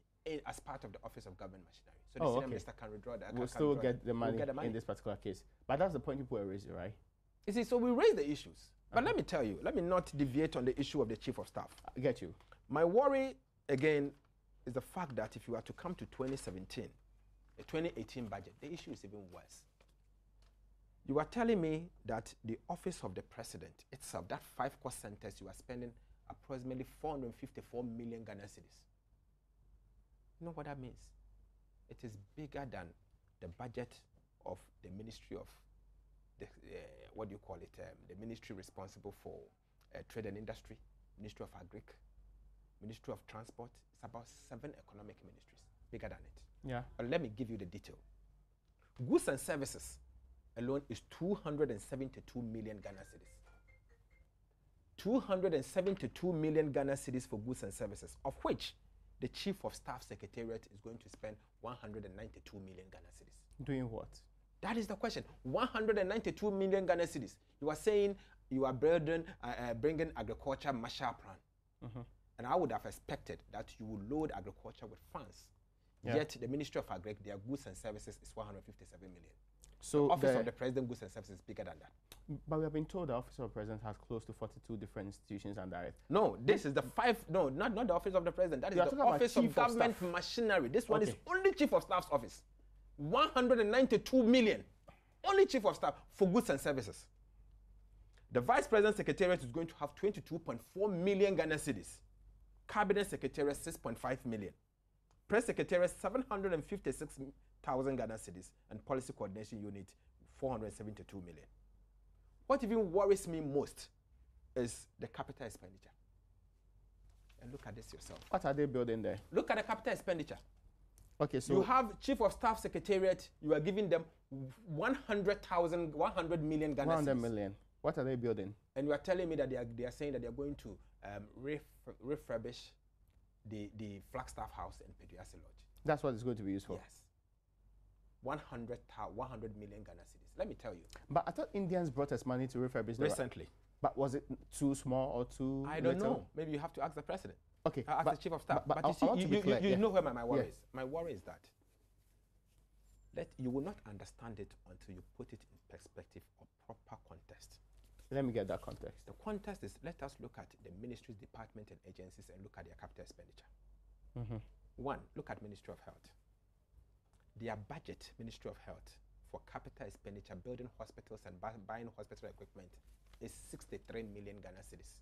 as part of the Office of Government Machinery. So the senior minister can withdraw that. We'll still get the money in this particular case. But that's the point people are raising, right? You see, so we raise the issues. But let me tell you, let me not deviate on the issue of the Chief of Staff. I get you. My worry, again, is the fact that if you are to come to 2017, the 2018 budget, the issue is even worse. You are telling me that the Office of the President itself, that 5 cost centers, you are spending approximately 454 million Ghana cedis. You know what that means? It is bigger than the budget of the Ministry of, the ministry responsible for trade and industry, Ministry of Agric, Ministry of Transport. It's about 7 economic ministries, bigger than it. Yeah. But let me give you the detail. Goods and services alone is 272 million Ghana cedis. 272 million Ghana cedis for goods and services, of which the Chief of Staff Secretariat is going to spend 192 million Ghana cedis. Doing what? That is the question. 192 million Ghana cedis. You are saying you are bringing agriculture Marshall Plan. And I would have expected that you would load agriculture with funds. Yeah. Yet the Ministry of Agric, their goods and services is 157 million. So the Office of the President goods and services is bigger than that. But we have been told the Office of the President has close to 42 different institutions under it. No, this is the 5, no, not the Office of the President. That is the Office of Government Machinery. This one is only Chief of Staff's office. 192 million. Only Chief of Staff for goods and services. The Vice President Secretariat is going to have 22.4 million Ghana cedis. Cabinet Secretariat 6.5 million. Press Secretariat 756,000 Ghana cedis. And Policy Coordination Unit 472 million. What even worries me most is the capital expenditure. And look at this yourself. What are they building there? Look at the capital expenditure. Okay, so you have Chief of Staff Secretariat, you are giving them 100 million Ghana 100 cedis. million. What are they building? And you are telling me that they are saying that they are going to refurbish the Flagstaff House in Peduase Lodge. That's what it's going to be used for? Yes. 100 million Ghana cedis. Let me tell you. But I thought Indians brought us money to refurbish the recently. But was it too small or too I don't little? know. Maybe you have to ask the president. Okay. Ask the Chief of Staff. But you see, you know where my worry is. My worry is that you will not understand it until you put it in perspective or proper context. Let me get that context. The context is, let us look at the ministries, departments, and agencies and look at their capital expenditure. One, look at Ministry of Health. Their budget, Ministry of Health, for capital expenditure, building hospitals and buying hospital equipment is 63 million Ghana cedis.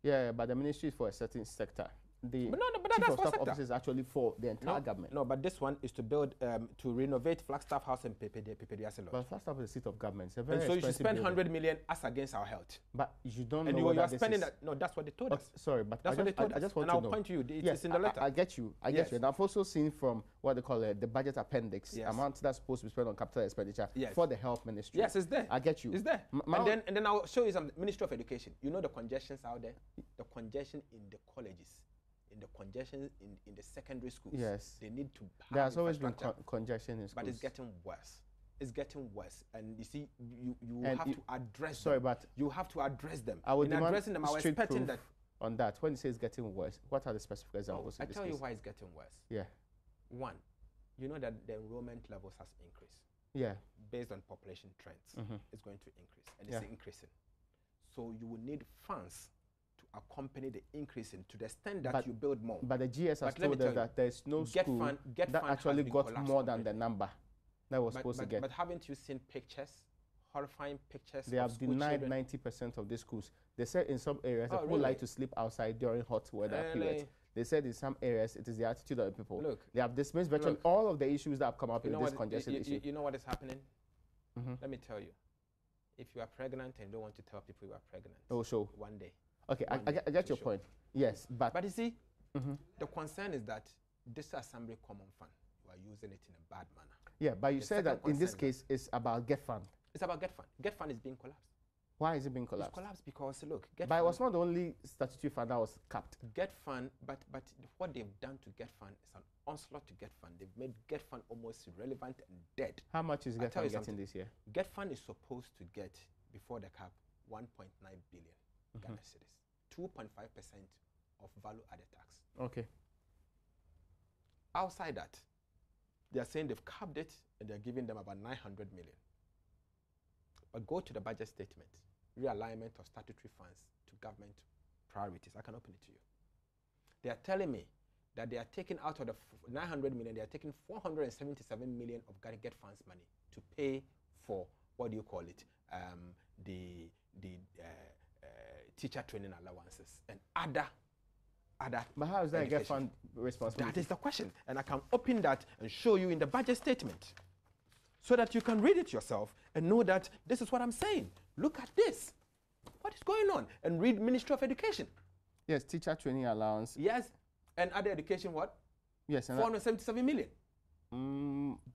Yeah, but the ministry is for a certain sector. The but Chief that's of Staff sector. office is actually for the entire government. No, but this one is to build, to renovate Flagstaff House and Peduase Lodge. But Flagstaff is the seat of government. It's a very and so you should spend building. 100 million as against our health. But you don't and know you are this spending is. that. No, that's what they told us. Sorry, but that's what they told us. I just want and to I'll know. point to you. Yes, It's in the letter. I get you. I get you. And I've also seen from what they call the budget appendix, amount that's supposed to be spent on capital expenditure for the health ministry. Yes, it's there. I get you. It's there. And then I'll show you some Ministry of Education. You know the congestions out there? The congestion in the colleges. In the congestion in the secondary schools. Yes. They need to have There's always been congestion in schools. But it's getting worse. It's getting worse. And you see, you have to address them. But you have to address them. I would in addressing them, I was expecting that. On that, when you say it's getting worse, what are the specific examples? I tell you why it's getting worse. Yeah. One, you know that the enrollment levels has increased. Yeah. Based on population trends, it's going to increase. And it's increasing. So you will need funds accompany the increase to the extent that you build more. But the GS has told us that there's no school that actually got more than the number that was supposed to get. But haven't you seen pictures, horrifying pictures? They have denied 90% of the schools. They said in some areas that people like to sleep outside during hot weather periods. They said in some areas it is the attitude of the people. Look, they have dismissed virtually all of the issues that have come up in this congestion issue. You know what is happening? Let me tell you. If you are pregnant and don't want to tell people you are pregnant, one day. Okay, I get your point. Yes, but you see, the concern is that this assembly common fund, you are using it in a bad manner. Yeah, but you said that in this case, it's about Get Fund. It's about Get Fund. Get Fund is being collapsed. Why is it being collapsed? It's collapsed because, look, Get Fund. But it was not the only statutory fund that was capped. Get Fund, but what they've done to Get Fund is an onslaught to Get Fund. They've made Get Fund almost irrelevant and dead. How much is Get Fund getting this year? Get Fund is supposed to get, before the cap, 1.9 billion Ghana cedis. 2.5% of value-added tax. Okay. Outside that, they are saying they've capped it and they're giving them about 900 million. But go to the budget statement, realignment of statutory funds to government priorities. I can open it to you. They are telling me that they are taking out of the 900 million, they are taking 477 million of Get Funds money to pay for, what do you call it, the teacher training allowances and other. But how is that Get Fund responsibility? That is the question. And I can open that and show you in the budget statement so that you can read it yourself and know that this is what I'm saying. Look at this. What is going on? And read Ministry of Education. Yes, teacher training allowance. Yes. And other education what? Yes. 477 million.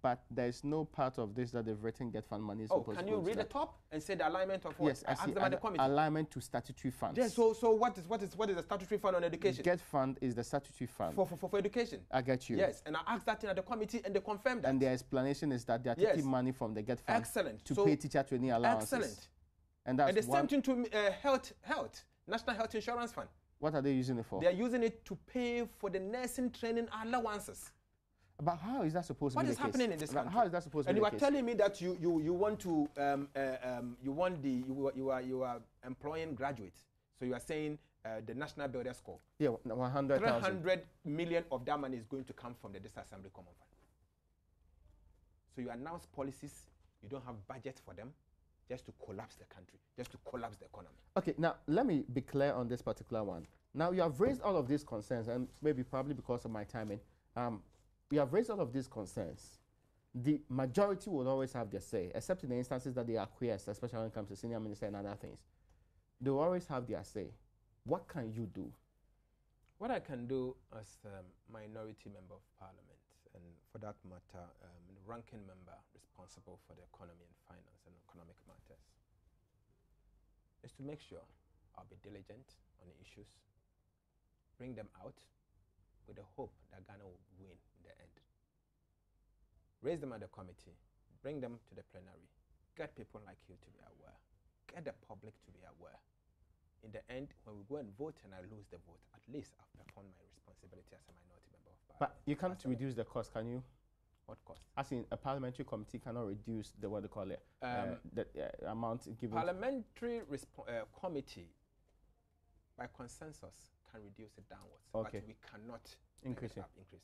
But there is no part of this that they've written Get Fund money. Can you read the top and say the alignment of what? Yes, I see. Alignment to statutory funds. Yes. So what is the statutory fund on education? Get Fund is the statutory fund for education. I get you. Yes, and I asked that in the committee and they confirmed that. And the explanation is that they are taking money from the Get Fund to pay teacher training allowances. Excellent. And that's the same thing to health, National Health Insurance Fund. What are they using it for? They are using it to pay for the nursing training allowances. But how is that supposed to be the case? What is happening in this country? How is that supposed to be the case? And you are telling me that you want to you are employing graduates. So you are saying the National Builders Corps. Yeah, 100,000. 300 million of that money is going to come from the Disassembly Common Fund. So you announce policies, you don't have budget for them, just to collapse the country, just to collapse the economy. Okay, now let me be clear on this particular one. Now you have raised all of these concerns, and maybe probably because of my timing, you have raised all of these concerns. The majority will always have their say, except in the instances that they acquiesce, especially when it comes to senior minister and other things. They will always have their say. What can you do? What I can do as minority member of parliament, and for that matter, ranking member responsible for the economy and finance and economic matters, is to make sure I'll be diligent on the issues, bring them out with the hope that Ghana will win in the end. Raise them at the committee, bring them to the plenary, get people like you to be aware, get the public to be aware. In the end, when we go and vote and I lose the vote, at least I've performed my responsibility as a minority member of parliament. But you can't reduce the cost, can you? What cost? As in, a parliamentary committee cannot reduce the, what they call it, the amount given. Parliamentary committee, by consensus, can reduce it downwards. Okay. But we cannot increase it. Increase it.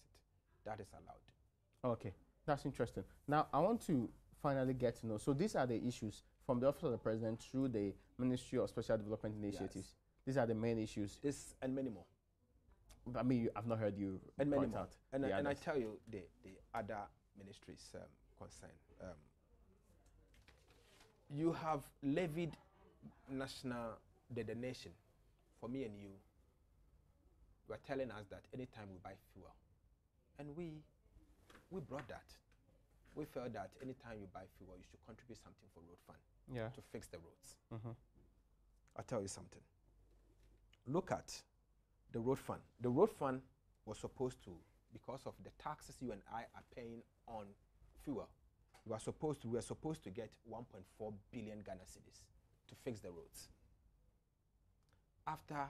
That is allowed. Okay, that's interesting. Now, I want to finally get to know. So these are the issues from the Office of the President through the Ministry of Special Development Initiatives. Yes. These are the main issues. This and many more. I mean, I've not heard you and many point more. out. And I tell you the other ministries concerned. You have levied the nation for me and you. You are telling us that anytime we buy fuel, and we brought that. We felt that anytime you buy fuel, you should contribute something for road fund to fix the roads. I'll tell you something. Look at the road fund. The road fund was supposed to, because of the taxes you and I are paying on fuel, we were supposed to get 1.4 billion Ghana cedis to fix the roads. After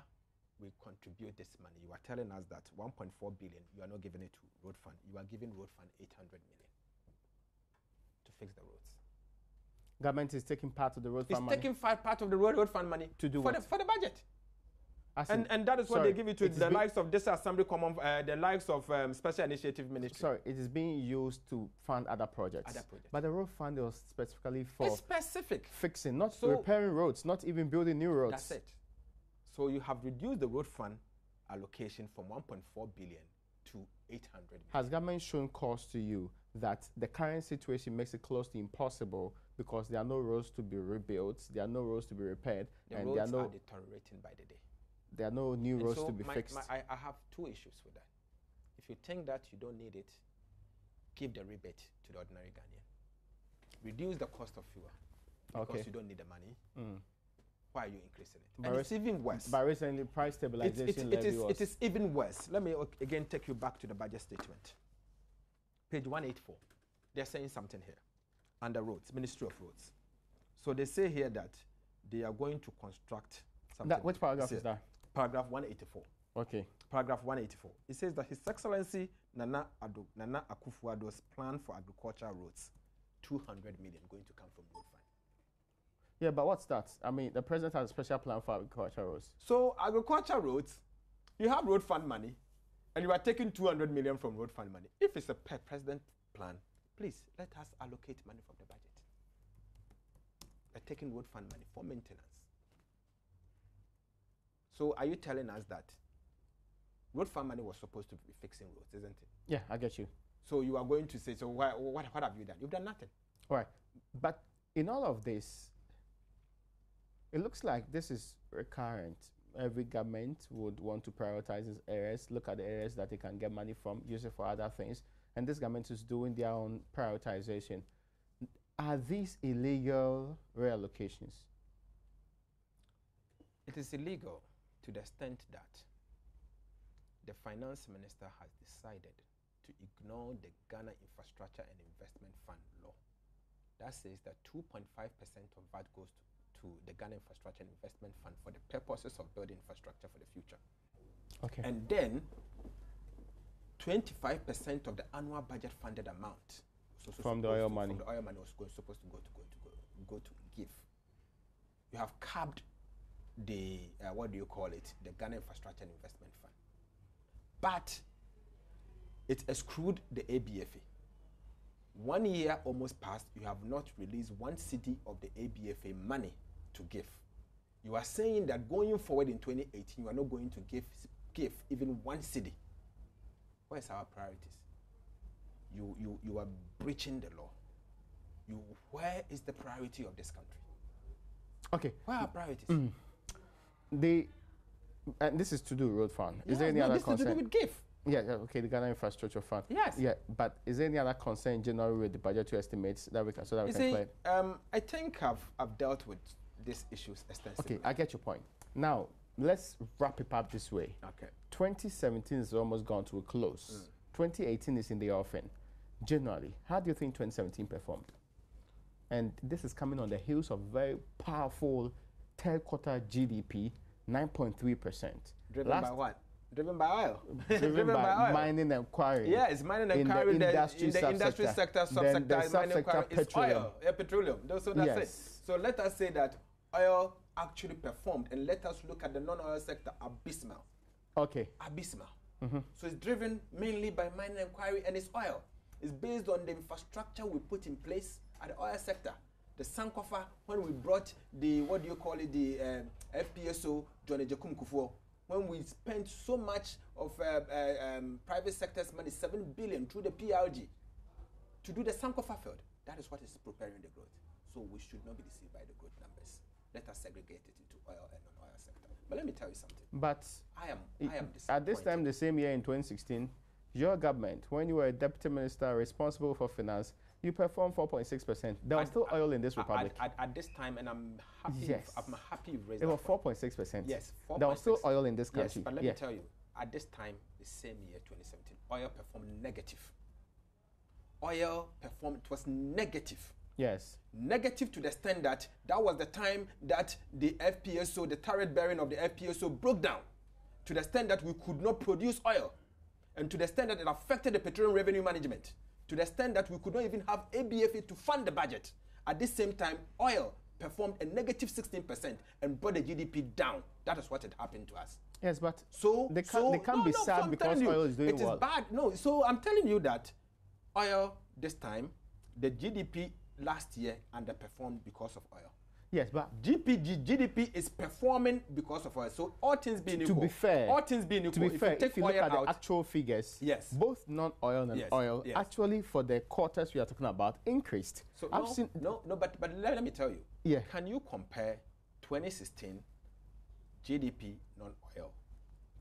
we contribute this money, you are telling us that 1.4 billion, you are not giving it to road fund. You are giving road fund 800 million to fix the roads. Government is taking part of the road fund money? It's taking part of the road fund money to do for what? For the budget. And that is what they give it to the likes of this assembly common, the likes of special initiative ministry. Sorry, it is being used to fund other projects. But the road fund was specifically for fixing, not repairing roads, not even building new roads. That's it. So you have reduced the road fund allocation from 1.4 billion to 800 million. Has government shown cause to you that the current situation makes it close to impossible because there are no roads to be rebuilt, there are no roads to be repaired, and there are no deteriorating by the day. There are no new roads to be fixed. I have two issues with that. If you think that you don't need it, give the rebate to the ordinary Ghanaian. Reduce the cost of fuel because you don't need the money. Why are you increasing it? And it's even worse. By recently, price stabilization it is even worse. Let me again take you back to the budget statement. Page 184. They're saying something here. Under roads, Ministry of Roads. So they say here that they are going to construct something. Which paragraph is that? Paragraph 184. Okay. Paragraph 184. It says that His Excellency Nana Akufo-Addo's plan for agricultural roads, 200 million going to come from road fund. Yeah, but what's that? I mean, the president has a special plan for agricultural roads. So agricultural roads, you have road fund money, and you are taking 200 million from road fund money. If it's a president plan, please let us allocate money from the budget. We're taking road fund money for maintenance. So are you telling us that road fund money was supposed to be fixing roads, isn't it? Yeah, I get you. So you are going to say, so what have you done? You've done nothing. All right. But in all of this, it looks like this is recurrent. Every government would want to prioritize its areas, look at the areas that they can get money from, use it for other things. And this government is doing their own prioritization. Are these illegal reallocations? It is illegal to the extent that the finance minister has decided to ignore the Ghana Infrastructure and Investment Fund law. That says that 2.5% of VAT goes to the Ghana Infrastructure and Investment Fund for the purposes of building infrastructure for the future. Okay. And then 25% of the annual budget funded amount from the oil money. From the oil money was supposed to go to give. You have capped the what do you call it? The Ghana Infrastructure and Investment Fund, but it exclude the ABFA. 1 year almost passed, you have not released 1 cedi of the ABFA money to give. You are saying that going forward in 2018, you are not going to give even 1 cedi. What is our priorities? You are breaching the law. Where is the priority of this country? Okay. Where are our priorities? And this is to do road fund. Yes, is there any other concern? This is to do with GIF. Yeah, okay, the Ghana Infrastructure Fund. Yes. Yeah, but is there any other concern generally with the budgetary estimates that we can so that we can play? I think I've dealt with these issues extensively. Okay, I get your point. Now let's wrap it up this way. Okay. 2017 is almost gone to a close. 2018 is in the offing. Generally, how do you think 2017 performed? And this is coming on the heels of very powerful third quarter GDP, 9.3%. Driven by what? Driven by oil. Driven by oil. mining and quarrying. Yeah, it's mining and quarrying. In the industry sector, subsector, mining and quarrying. It's oil, petroleum. So that's it. So let us say that oil actually performed, and let us look at the non-oil sector, abysmal. Okay. Abysmal. So it's driven mainly by mining and quarrying, and it's oil. It's based on the infrastructure we put in place at the oil sector. The Sankofa, when we brought the, what do you call it, the FPSO, Johnny Jakum Kufuor, when we spent so much of private sector's money, 7 billion through the PRG, to do the Sankofa field. That is what is preparing the growth. So we should not be deceived by the growth numbers. Let us segregate it into oil and non-oil sector. But let me tell you something. But I am disappointed. At this time, the same year in 2016, your government, when you were a deputy minister responsible for finance, you performed 4.6%. There was still oil in this republic. At this time, and I'm happy. Yes. I'm happy you raised it was 4.6%. Yes, 4.6. There was still oil in this country. Yes, but let me tell you, at this time, the same year, 2017, oil performed negative. Oil performed, it was negative. Yes. Negative to the extent that that was the time that the FPSO, the turret bearing of the FPSO broke down, to the extent that we could not produce oil, and to the extent that it affected the petroleum revenue management, to the extent that we could not even have ABFA to fund the budget. At the same time, oil performed a negative 16% and brought the GDP down. That is what had happened to us. Yes, but so they can't be sad because oil is doing well. It is bad. No, so I'm telling you that oil this time, the GDP last year underperformed because of oil. Yes, but GDP is performing because of oil. So all things being equal. To be fair, if you look at the actual figures, yes, both non-oil and oil, actually for the quarters we are talking about, increased. So but let me tell you. Yeah. Can you compare 2016 GDP non-oil?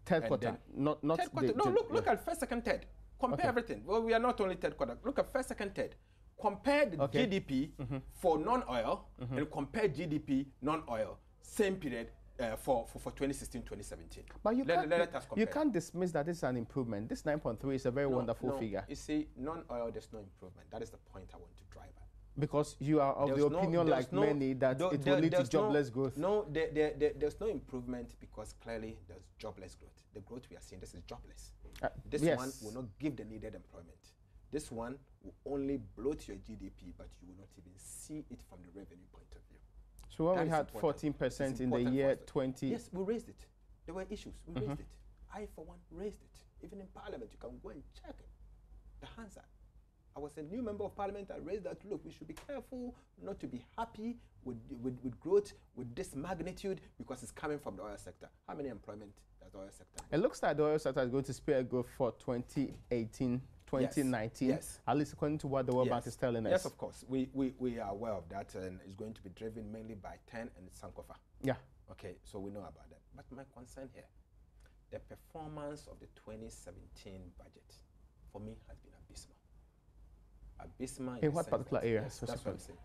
Third quarter, not third quarter. No, look at first, second, third. Compare everything. Well, we are not only third quarter. Look at first, second, third. Compare the GDP for non-oil and compare GDP non-oil same period for 2016-2017. But let us compare. You can't dismiss that this is an improvement. This 9.3 is a very wonderful figure. You see, non-oil, there's no improvement. That is the point I want to drive at. Because you are of the opinion, like many, that it will lead to jobless growth. No, there's no improvement because clearly there's jobless growth. The growth we are seeing, this is jobless. This one will not give the needed employment. This one will only bloat your GDP, but you will not even see it from the revenue point of view. So when we had 14% in the year 20... Yes, we raised it. There were issues. We raised it. I, for one, raised it. Even in Parliament, you can go and check it. The Hansard. I was a new member of Parliament. I raised that, look, we should be careful not to be happy with growth with this magnitude because it's coming from the oil sector. How many employment does the oil sector have? It looks like the oil sector is going to spare growth for 2018, 2019, yes. At least according to what the World Bank is telling us. Yes, of course. We are aware of that, and it's going to be driven mainly by TEN and Sankofa. Yeah. Okay, so we know about that. But my concern here, the performance of the 2017 budget, for me, has been abysmal. Abysmal in what particular area? Yes, that's what I'm saying.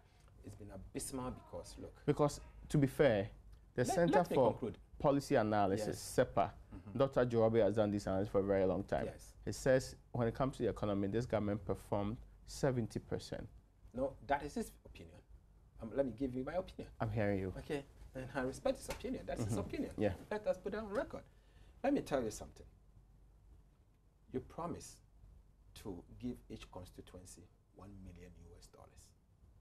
It's been abysmal because, look. Because, to be fair, the Center for Policy Analysis, CEPA, Dr. Joabi has done this analysis for a very long time. Yes. He says when it comes to the economy, this government performed 70%. No, that is his opinion. Let me give you my opinion. I'm hearing you. Okay, and I respect his opinion. That's his opinion. Yeah. Let us put that on record. Let me tell you something. You promised to give each constituency $1 million US.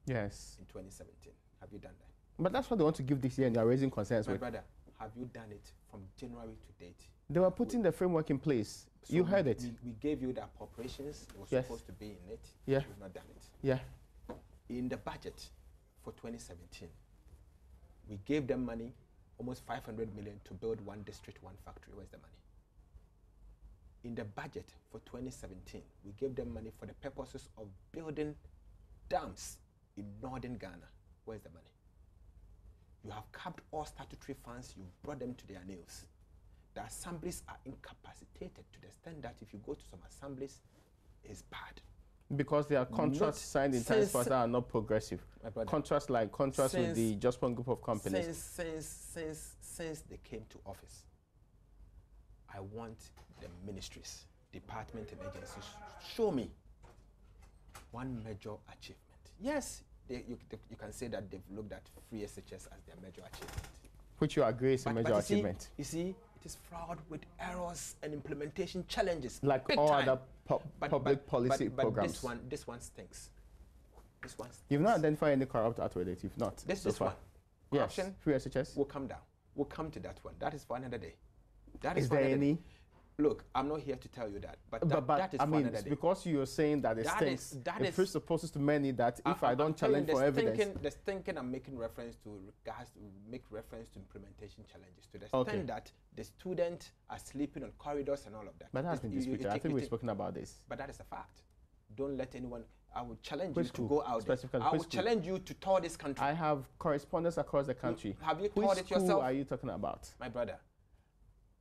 Yes. In 2017. Have you done that? But that's what they want to give this year and they are raising concerns with. My brother, have you done it from January to date? They were putting the framework in place. So you heard it. We gave you the appropriations. It was supposed to be in it. Yeah. You've not done it. Yeah. In the budget for 2017, we gave them money, almost 500 million, to build one district, one factory. Where's the money? In the budget for 2017, we gave them money for the purposes of building dams in northern Ghana. Where's the money? You have capped all statutory funds, you brought them to their nails. The assemblies are incapacitated to the extent that if you go to some assemblies, it's bad. Because there are contracts signed in times past that are not progressive. Contracts with the Just One group of companies. Since they came to office, I want the ministries, departments and agencies show me one major achievement. Yes, you can say that they've looked at free SHS as their major achievement. Which you agree is a major achievement. You see, it is fraught with errors and implementation challenges. Like all other public policy programs. But this one stinks. This one stinks. You've not identified any corrupt act with it, you've not. This one. Corruption, yes, free SHS. Will come down. We'll come to that one. That is for another day. Is there any? Look, I'm not here to tell you that, but that is for another day. Because you're saying that it stinks, it presupposes to many that if I don't challenge for evidence. The thinking I'm making reference to make reference to implementation challenges, to the extent that the students are sleeping on corridors and all of that. But that has been disputed. I think we've spoken about this. But that is a fact. Don't let anyone. I would challenge you to go out there. I would challenge you to tour this country. I have correspondents across the country. Have you toured it yourself? Who are you talking about? My brother,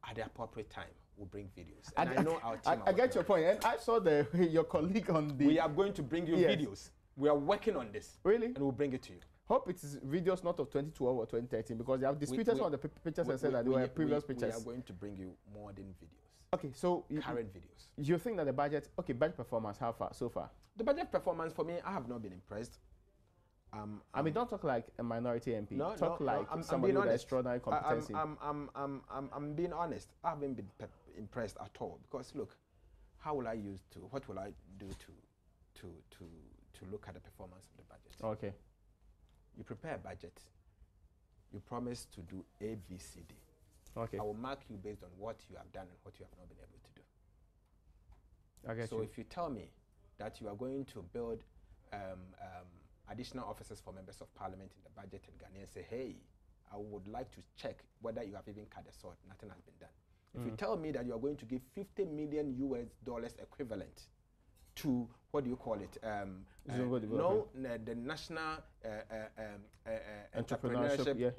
at the appropriate time, we'll bring videos. And I know our team. I get your point. And I saw your colleague on the... We are going to bring you videos. We are working on this. Really? And we'll bring it to you. Hope it is videos not of 2012 or 2013, because they have disputed on the pictures and said that they were previous pictures. We are going to bring you modern videos. Okay, so... Current videos. You think that the budget... Okay, budget performance, how far, so far? The budget performance, for me, I have not been impressed. I mean, don't talk like a minority MP. Talk like somebody with extraordinary competency. I'm being honest. I haven't been impressed at all, because look, what will I do to look at the performance of the budget? Okay. You prepare a budget. You promise to do A, B, C, D. Okay. I will mark you based on what you have done and what you have not been able to do. I get you. So if you tell me that you are going to build additional offices for members of parliament in the budget in Ghana and say, hey, I would like to check whether you have even cut the sword, nothing has been done. If you tell me that you are going to give $50 million equivalent to, what do you call it? The National Entrepreneurship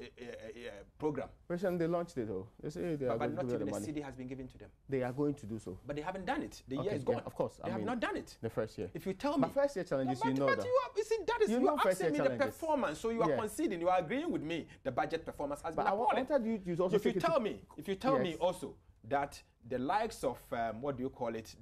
Program. Recently they launched it though. They say they are but going not to even the a money. CD has been given to them. They are going to do so. But they haven't done it. The year is gone. Yeah, of course. They have not done it. The first year. If you tell me. My first year challenges, you know that. You see, that is, you are asking me the performance, so you are conceding, you are agreeing with me. The budget performance has been appalling. If you tell me also that the likes of what do you call it?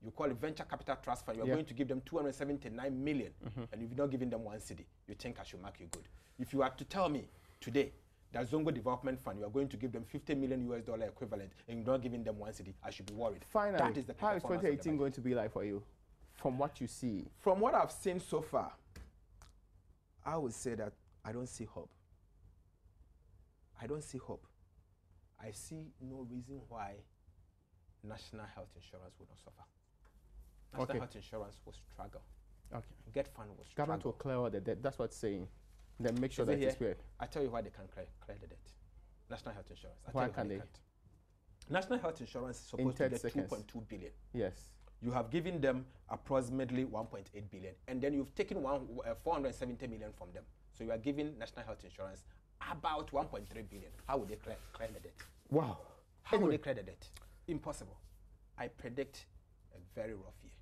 You call it venture capital trust fund. You are going to give them 279 million, and you've not given them one cedi. You think I should mark you good? If you are to tell me today that Zongo Development Fund, you are going to give them $50 million equivalent, and you're not giving them one cedi, I should be worried. Finally, that is the how is 2018 going to be like for you, from what you see? From what I've seen so far, I would say that I don't see hope. I don't see hope. I see no reason why national health insurance will not suffer. National health insurance will struggle. Okay. Get fund will struggle. Government will clear all the debt. That's what's saying. Then make sure that it's cleared. I tell you why they can't clear the debt. National health insurance. Why can't they? National health insurance is supposed to get 2.2 billion. Yes. You have given them approximately 1.8 billion, and then you've taken 470 million from them. So you are giving national health insurance about 1.3 billion. How would they clear the debt? Wow. How would they clear the debt? Impossible. I predict a very rough year.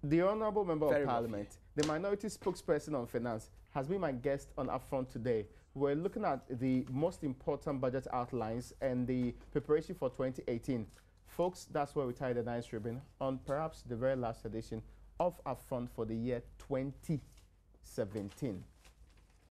The Honourable Member of Parliament, the minority spokesperson on finance, has been my guest on Upfront today. We're looking at the most important budget outlines and the preparation for 2018. Folks, that's where we tie the nice ribbon on perhaps the very last edition of Upfront for the year 2017.